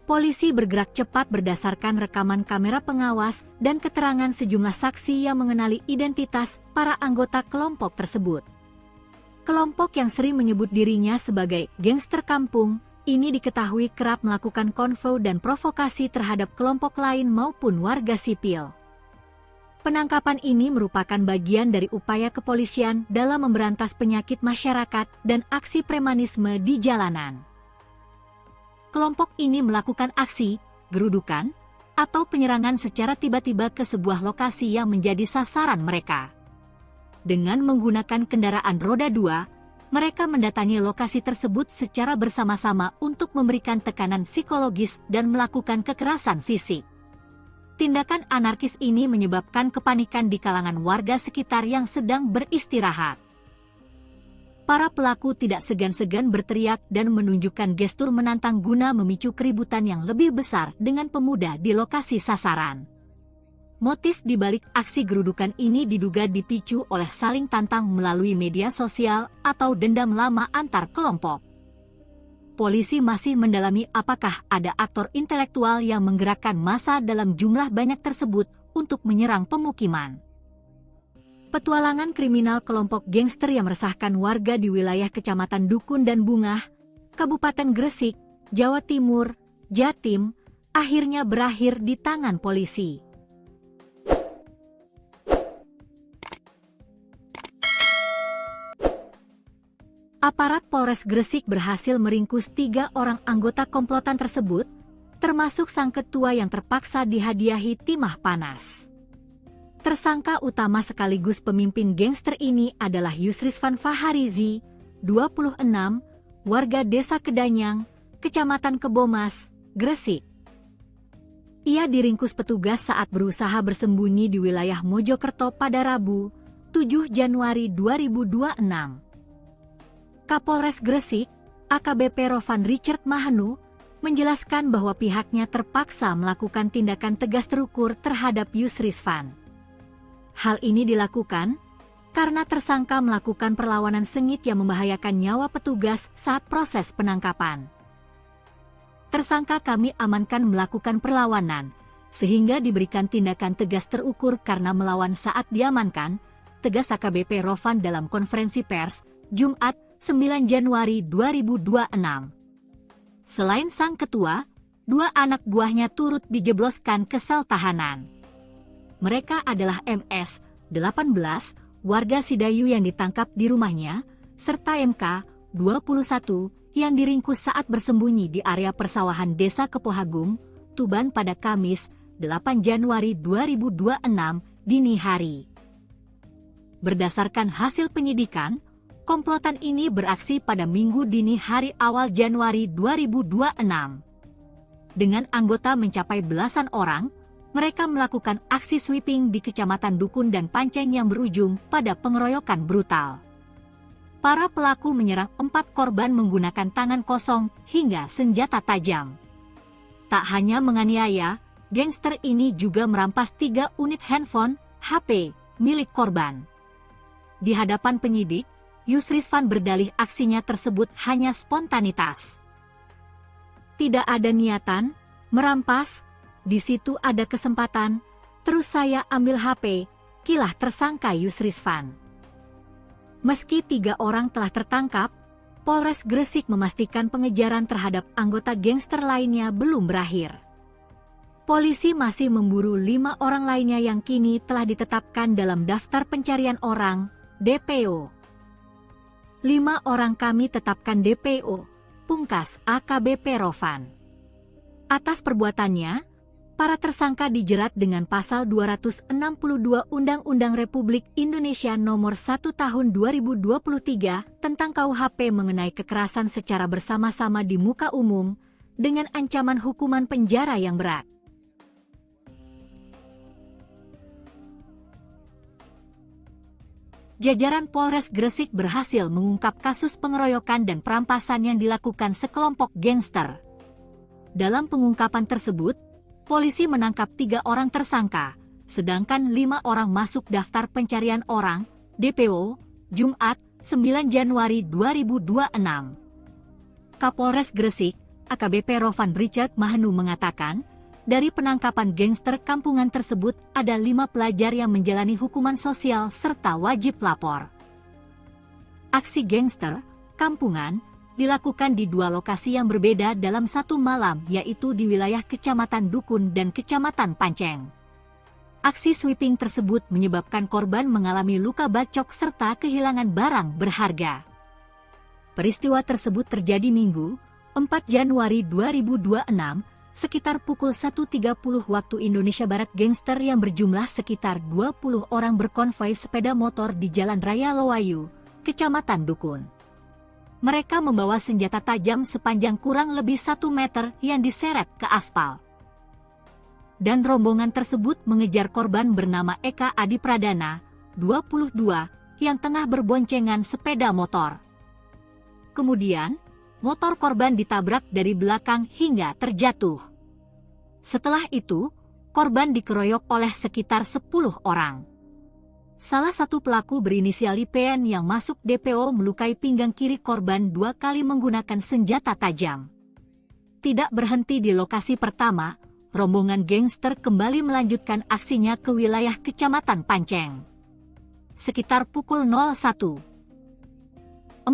Polisi bergerak cepat berdasarkan rekaman kamera pengawas dan keterangan sejumlah saksi yang mengenali identitas para anggota kelompok tersebut. Kelompok yang sering menyebut dirinya sebagai gangster kampung, ini diketahui kerap melakukan konvo dan provokasi terhadap kelompok lain maupun warga sipil. Penangkapan ini merupakan bagian dari upaya kepolisian dalam memberantas penyakit masyarakat dan aksi premanisme di jalanan. Kelompok ini melakukan aksi, gerudukan, atau penyerangan secara tiba-tiba ke sebuah lokasi yang menjadi sasaran mereka. Dengan menggunakan kendaraan roda 2, mereka mendatangi lokasi tersebut secara bersama-sama untuk memberikan tekanan psikologis dan melakukan kekerasan fisik. Tindakan anarkis ini menyebabkan kepanikan di kalangan warga sekitar yang sedang beristirahat. Para pelaku tidak segan-segan berteriak dan menunjukkan gestur menantang guna memicu keributan yang lebih besar dengan pemuda di lokasi sasaran. Motif di balik aksi gerudukan ini diduga dipicu oleh saling tantang melalui media sosial atau dendam lama antar kelompok. Polisi masih mendalami apakah ada aktor intelektual yang menggerakkan massa dalam jumlah banyak tersebut untuk menyerang pemukiman. Petualangan kriminal kelompok gangster yang meresahkan warga di wilayah Kecamatan Dukun dan Bungah, Kabupaten Gresik, Jawa Timur, Jatim, akhirnya berakhir di tangan polisi. Aparat Polres Gresik berhasil meringkus 3 orang anggota komplotan tersebut, termasuk sang ketua yang terpaksa dihadiahi timah panas. Tersangka utama sekaligus pemimpin gangster ini adalah Yusrisvan Faharizi, 26, warga Desa Kedanyang, Kecamatan Kebomas, Gresik. Ia diringkus petugas saat berusaha bersembunyi di wilayah Mojokerto pada Rabu, 7 Januari 2026. Kapolres Gresik, AKBP Rovan Richard Mahanu, menjelaskan bahwa pihaknya terpaksa melakukan tindakan tegas terukur terhadap Yusrisvan. Hal ini dilakukan karena tersangka melakukan perlawanan sengit yang membahayakan nyawa petugas saat proses penangkapan. Tersangka kami amankan melakukan perlawanan, sehingga diberikan tindakan tegas terukur karena melawan saat diamankan, tegas AKBP Rovan dalam konferensi pers, Jumat, 9 Januari 2026. Selain sang ketua, 2 anak buahnya turut dijebloskan ke sel tahanan. Mereka adalah MS, 18, warga Sidayu yang ditangkap di rumahnya, serta MK, 21, yang diringkus saat bersembunyi di area persawahan Desa Kepohagung, Tuban pada Kamis, 8 Januari 2026, dini hari. Berdasarkan hasil penyidikan, komplotan ini beraksi pada Minggu dini hari awal Januari 2026. Dengan anggota mencapai belasan orang, mereka melakukan aksi sweeping di Kecamatan Dukun dan Panceng yang berujung pada pengeroyokan brutal. Para pelaku menyerang 4 korban menggunakan tangan kosong hingga senjata tajam. Tak hanya menganiaya, gangster ini juga merampas 3 unit handphone, HP, milik korban. Di hadapan penyidik, Yusrisvan berdalih aksinya tersebut hanya spontanitas. Tidak ada niatan merampas. Di situ ada kesempatan, terus saya ambil HP, kilah tersangka Yusrisvan. Meski 3 orang telah tertangkap, Polres Gresik memastikan pengejaran terhadap anggota gangster lainnya belum berakhir. Polisi masih memburu 5 orang lainnya yang kini telah ditetapkan dalam daftar pencarian orang, DPO. 5 orang kami tetapkan DPO, pungkas AKBP Rovan. Atas perbuatannya, para tersangka dijerat dengan pasal 262 Undang-Undang Republik Indonesia Nomor 1 Tahun 2023 tentang KUHP mengenai kekerasan secara bersama-sama di muka umum dengan ancaman hukuman penjara yang berat. jajaran Polres Gresik berhasil mengungkap kasus pengeroyokan dan perampasan yang dilakukan sekelompok gangster. Dalam pengungkapan tersebut, polisi menangkap 3 orang tersangka, sedangkan 5 orang masuk daftar pencarian orang, DPO, Jumat, 9 Januari 2026. Kapolres Gresik, AKBP Rovan Richard Mahanu mengatakan, dari penangkapan gangster kampungan tersebut ada 5 pelajar yang menjalani hukuman sosial serta wajib lapor. Aksi gangster kampungan dilakukan di 2 lokasi yang berbeda dalam satu malam, yaitu di wilayah Kecamatan Dukun dan Kecamatan Panceng. Aksi sweeping tersebut menyebabkan korban mengalami luka bacok serta kehilangan barang berharga. Peristiwa tersebut terjadi Minggu, 4 Januari 2026, sekitar pukul 1.30 waktu Indonesia Barat. Gangster yang berjumlah sekitar 20 orang berkonvoi sepeda motor di Jalan Raya Loayu, Kecamatan Dukun. Mereka membawa senjata tajam sepanjang kurang lebih 1 meter yang diseret ke aspal. Dan rombongan tersebut mengejar korban bernama Eka Adi Pradana, 22, yang tengah berboncengan sepeda motor. Kemudian, motor korban ditabrak dari belakang hingga terjatuh. Setelah itu, korban dikeroyok oleh sekitar 10 orang. Salah satu pelaku berinisial IPN yang masuk DPO melukai pinggang kiri korban 2 kali menggunakan senjata tajam. Tidak berhenti di lokasi pertama, rombongan gangster kembali melanjutkan aksinya ke wilayah Kecamatan Panceng. Sekitar pukul 01.43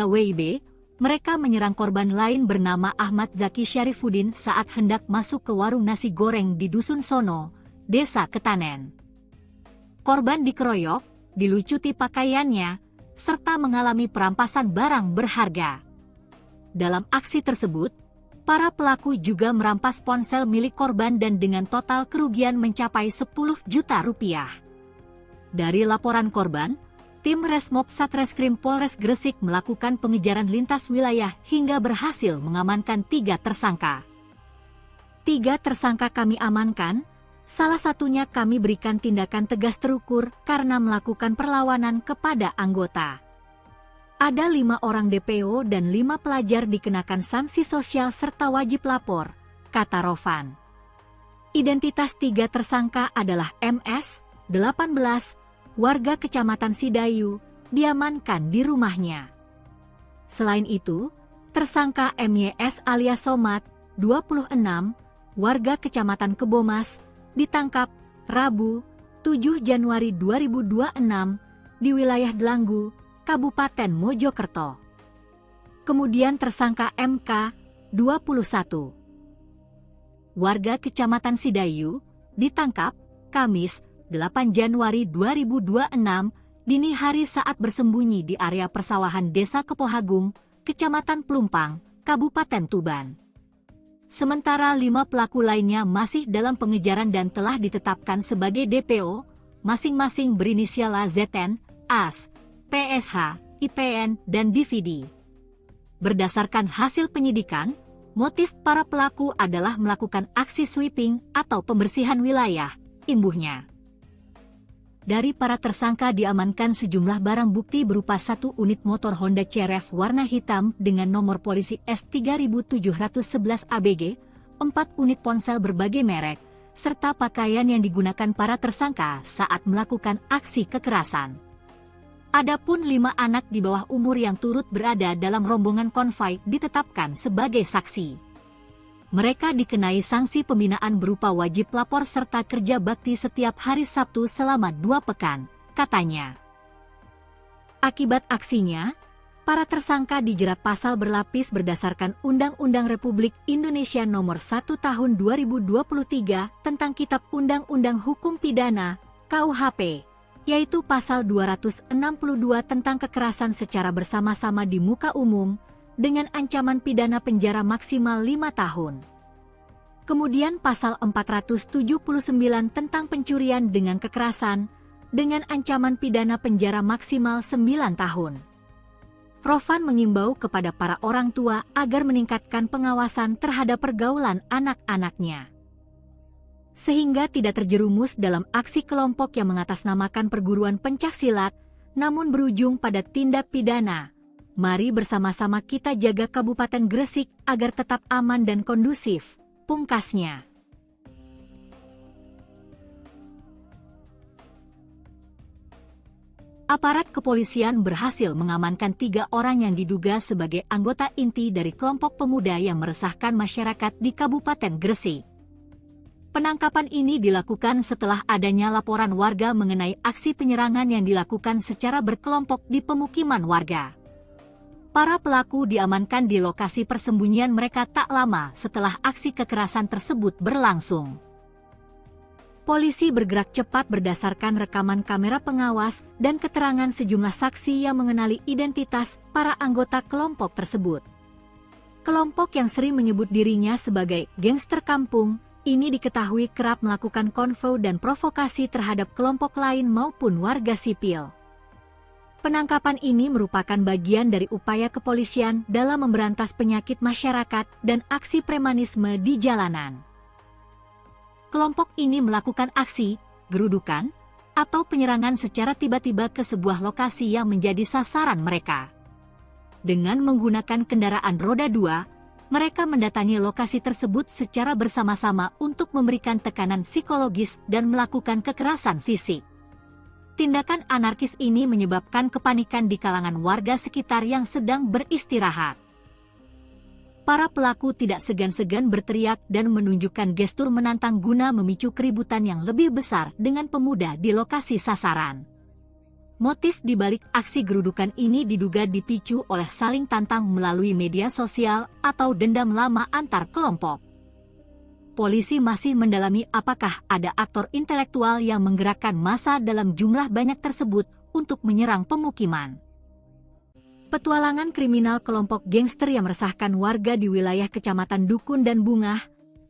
WIB, mereka menyerang korban lain bernama Ahmad Zaki Syarifuddin saat hendak masuk ke warung nasi goreng di Dusun Sono, Desa Ketanen. Korban dikeroyok, dilucuti pakaiannya, serta mengalami perampasan barang berharga. Dalam aksi tersebut, para pelaku juga merampas ponsel milik korban dan dengan total kerugian mencapai 10 juta rupiah. Dari laporan korban, tim Resmob Satreskrim Polres Gresik melakukan pengejaran lintas wilayah hingga berhasil mengamankan 3 tersangka. 3 tersangka kami amankan, salah satunya kami berikan tindakan tegas terukur karena melakukan perlawanan kepada anggota. Ada 5 orang DPO dan 5 pelajar dikenakan sanksi sosial serta wajib lapor, kata Rovan. Identitas 3 tersangka adalah MS, 18, warga Kecamatan Sidayu, diamankan di rumahnya. Selain itu, tersangka MYS alias Somad, 26, warga Kecamatan Kebomas, ditangkap Rabu, 7 Januari 2026, di wilayah Delanggu, Kabupaten Mojokerto. Kemudian tersangka MK, 21, warga Kecamatan Sidayu, ditangkap Kamis, 8 Januari 2026, dini hari saat bersembunyi di area persawahan Desa Kepohagung, Kecamatan Pelumpang, Kabupaten Tuban. Sementara 5 pelaku lainnya masih dalam pengejaran dan telah ditetapkan sebagai DPO, masing-masing berinisial AZN, AS, PSH, IPN, dan DVD. Berdasarkan hasil penyidikan, motif para pelaku adalah melakukan aksi sweeping atau pembersihan wilayah, imbuhnya. Dari para tersangka diamankan sejumlah barang bukti berupa 1 unit motor Honda CR-V warna hitam dengan nomor polisi S3711 ABG, 4 unit ponsel berbagai merek, serta pakaian yang digunakan para tersangka saat melakukan aksi kekerasan. Adapun 5 anak di bawah umur yang turut berada dalam rombongan konvoi ditetapkan sebagai saksi. Mereka dikenai sanksi pembinaan berupa wajib lapor serta kerja bakti setiap hari Sabtu selama 2 pekan, katanya. Akibat aksinya, para tersangka dijerat pasal berlapis berdasarkan Undang-Undang Republik Indonesia Nomor 1 Tahun 2023 tentang Kitab Undang-Undang Hukum Pidana, KUHP, yaitu pasal 262 tentang kekerasan secara bersama-sama di muka umum, dengan ancaman pidana penjara maksimal 5 tahun. Kemudian pasal 479 tentang pencurian dengan kekerasan, dengan ancaman pidana penjara maksimal 9 tahun. Rovan mengimbau kepada para orang tua agar meningkatkan pengawasan terhadap pergaulan anak-anaknya, sehingga tidak terjerumus dalam aksi kelompok yang mengatasnamakan perguruan pencaksilat namun berujung pada tindak pidana. Mari bersama-sama kita jaga Kabupaten Gresik agar tetap aman dan kondusif, pungkasnya. Aparat kepolisian berhasil mengamankan 3 orang yang diduga sebagai anggota inti dari kelompok pemuda yang meresahkan masyarakat di Kabupaten Gresik. Penangkapan ini dilakukan setelah adanya laporan warga mengenai aksi penyerangan yang dilakukan secara berkelompok di pemukiman warga. Para pelaku diamankan di lokasi persembunyian mereka tak lama setelah aksi kekerasan tersebut berlangsung. Polisi bergerak cepat berdasarkan rekaman kamera pengawas dan keterangan sejumlah saksi yang mengenali identitas para anggota kelompok tersebut. Kelompok yang sering menyebut dirinya sebagai gangster kampung, ini diketahui kerap melakukan konvo dan provokasi terhadap kelompok lain maupun warga sipil. Penangkapan ini merupakan bagian dari upaya kepolisian dalam memberantas penyakit masyarakat dan aksi premanisme di jalanan. Kelompok ini melakukan aksi, gerudukan, atau penyerangan secara tiba-tiba ke sebuah lokasi yang menjadi sasaran mereka. Dengan menggunakan kendaraan roda 2, mereka mendatangi lokasi tersebut secara bersama-sama untuk memberikan tekanan psikologis dan melakukan kekerasan fisik. Tindakan anarkis ini menyebabkan kepanikan di kalangan warga sekitar yang sedang beristirahat. Para pelaku tidak segan-segan berteriak dan menunjukkan gestur menantang guna memicu keributan yang lebih besar dengan pemuda di lokasi sasaran. Motif di balik aksi gerudukan ini diduga dipicu oleh saling tantang melalui media sosial atau dendam lama antar kelompok. Polisi masih mendalami apakah ada aktor intelektual yang menggerakkan massa dalam jumlah banyak tersebut untuk menyerang pemukiman. Petualangan kriminal kelompok gangster yang meresahkan warga di wilayah Kecamatan Dukun dan Bungah,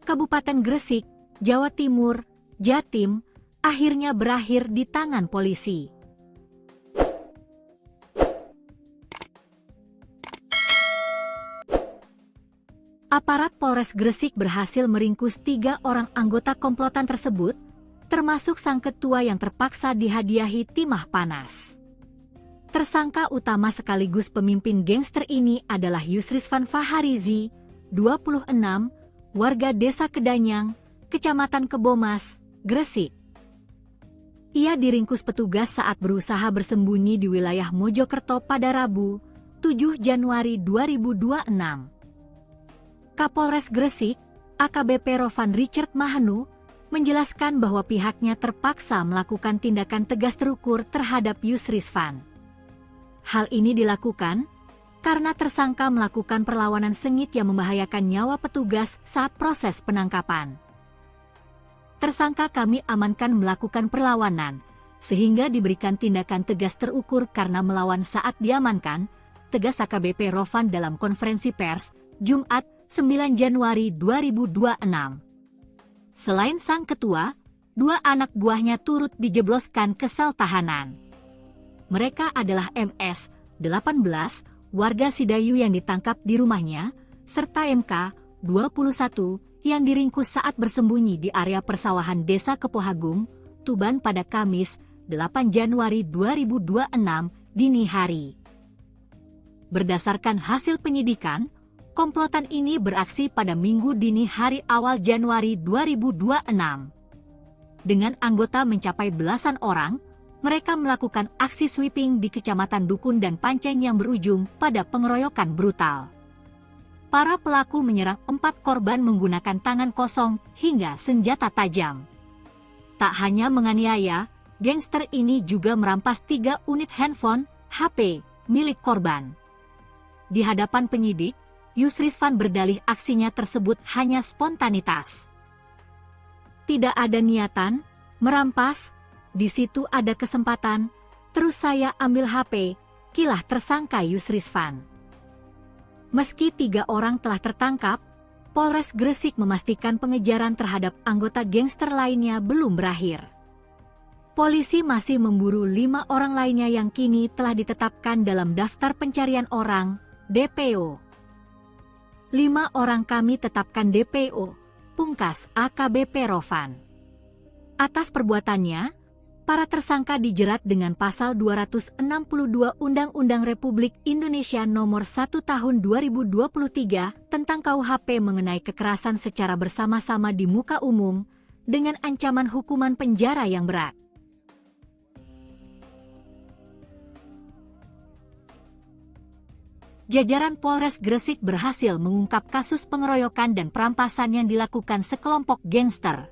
Kabupaten Gresik, Jawa Timur, Jatim, akhirnya berakhir di tangan polisi. Aparat Polres Gresik berhasil meringkus 3 orang anggota komplotan tersebut, termasuk sang ketua yang terpaksa dihadiahi timah panas. Tersangka utama sekaligus pemimpin gangster ini adalah Yusrisvan Faharizi, 26, warga Desa Kedanyang, Kecamatan Kebomas, Gresik. Ia diringkus petugas saat berusaha bersembunyi di wilayah Mojokerto pada Rabu, 7 Januari 2026. Kapolres Gresik, AKBP Rovan Richard Mahanu, menjelaskan bahwa pihaknya terpaksa melakukan tindakan tegas terukur terhadap Yusrisvan. Hal ini dilakukan karena tersangka melakukan perlawanan sengit yang membahayakan nyawa petugas saat proses penangkapan. Tersangka kami amankan melakukan perlawanan, sehingga diberikan tindakan tegas terukur karena melawan saat diamankan, tegas AKBP Rovan dalam konferensi pers, Jumat, 9 Januari 2026. Selain sang ketua, 2 anak buahnya turut dijebloskan ke sel tahanan. Mereka adalah MS, 18, warga Sidayu yang ditangkap di rumahnya, serta MK, 21, yang diringkus saat bersembunyi di area persawahan Desa Kepohagung, Tuban pada Kamis, 8 Januari 2026, dini hari. Berdasarkan hasil penyidikan, komplotan ini beraksi pada Minggu dini hari awal Januari 2026. Dengan anggota mencapai belasan orang, mereka melakukan aksi sweeping di Kecamatan Dukun dan Panceng yang berujung pada pengeroyokan brutal. Para pelaku menyerang 4 korban menggunakan tangan kosong hingga senjata tajam. Tak hanya menganiaya, gangster ini juga merampas 3 unit handphone, HP, milik korban. Di hadapan penyidik, Yusrisvan berdalih aksinya tersebut hanya spontanitas. Tidak ada niatan merampas, di situ ada kesempatan, terus saya ambil HP, kilah tersangka Yusrisvan. Meski 3 orang telah tertangkap, Polres Gresik memastikan pengejaran terhadap anggota gangster lainnya belum berakhir. Polisi masih memburu 5 orang lainnya yang kini telah ditetapkan dalam daftar pencarian orang, DPO. 5 orang kami tetapkan DPO, pungkas AKBP Rovan. Atas perbuatannya, para tersangka dijerat dengan pasal 262 Undang-Undang Republik Indonesia Nomor 1 Tahun 2023 tentang KUHP mengenai kekerasan secara bersama-sama di muka umum dengan ancaman hukuman penjara yang berat. Jajaran Polres Gresik berhasil mengungkap kasus pengeroyokan dan perampasan yang dilakukan sekelompok gangster.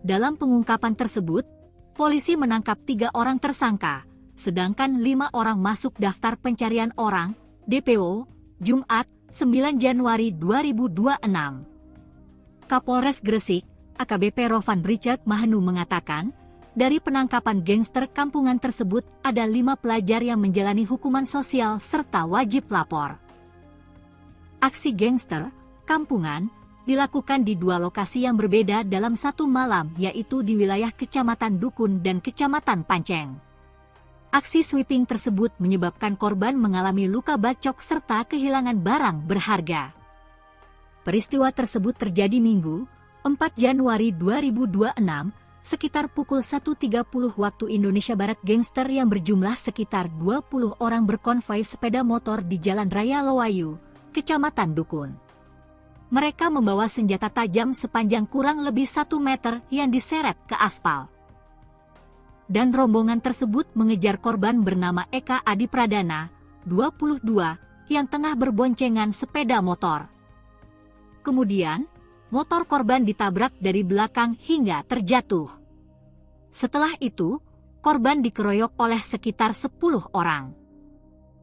Dalam pengungkapan tersebut, polisi menangkap 3 orang tersangka, sedangkan 5 orang masuk daftar pencarian orang, DPO, Jumat, 9 Januari 2026. Kapolres Gresik, AKBP Rovan Richard Mahenu mengatakan, dari penangkapan gangster kampungan tersebut ada 5 pelajar yang menjalani hukuman sosial serta wajib lapor. Aksi gangster kampungan dilakukan di 2 lokasi yang berbeda dalam satu malam, yaitu di wilayah Kecamatan Dukun dan Kecamatan Panceng. Aksi sweeping tersebut menyebabkan korban mengalami luka bacok serta kehilangan barang berharga. Peristiwa tersebut terjadi Minggu, 4 Januari 2026, sekitar pukul 1.30 waktu Indonesia Barat. Gangster yang berjumlah sekitar 20 orang berkonvoi sepeda motor di Jalan Raya Lowayu, Kecamatan Dukun. Mereka membawa senjata tajam sepanjang kurang lebih 1 meter yang diseret ke aspal. Dan rombongan tersebut mengejar korban bernama Eka Adi Pradana, 22, yang tengah berboncengan sepeda motor. Kemudian, motor korban ditabrak dari belakang hingga terjatuh. Setelah itu, korban dikeroyok oleh sekitar 10 orang.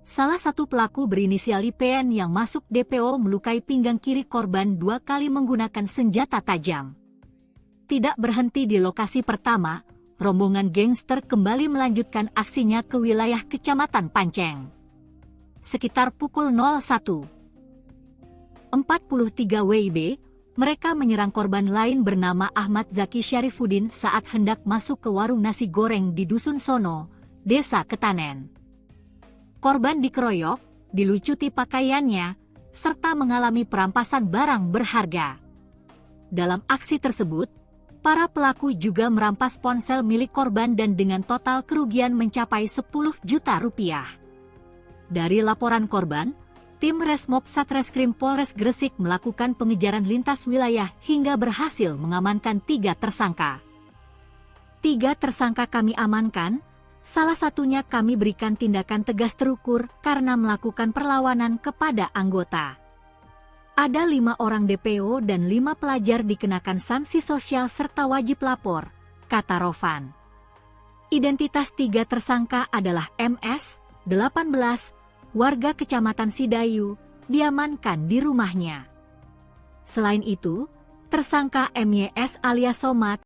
Salah satu pelaku berinisial IPN yang masuk DPO melukai pinggang kiri korban 2 kali menggunakan senjata tajam. Tidak berhenti di lokasi pertama, rombongan gangster kembali melanjutkan aksinya ke wilayah Kecamatan Panceng. Sekitar pukul 01.43 WIB, mereka menyerang korban lain bernama Ahmad Zaki Syarifuddin saat hendak masuk ke warung nasi goreng di Dusun Sono, Desa Ketanen. Korban dikeroyok, dilucuti pakaiannya, serta mengalami perampasan barang berharga. Dalam aksi tersebut, para pelaku juga merampas ponsel milik korban dan dengan total kerugian mencapai 10 juta rupiah. Dari laporan korban, tim Resmob Satreskrim Polres Gresik melakukan pengejaran lintas wilayah hingga berhasil mengamankan 3 tersangka. 3 tersangka kami amankan, salah satunya kami berikan tindakan tegas terukur karena melakukan perlawanan kepada anggota. Ada 5 orang DPO dan 5 pelajar dikenakan sanksi sosial serta wajib lapor, kata Rovan. Identitas 3 tersangka adalah MS, 18, warga Kecamatan Sidayu, diamankan di rumahnya. Selain itu, tersangka MYS alias Somad,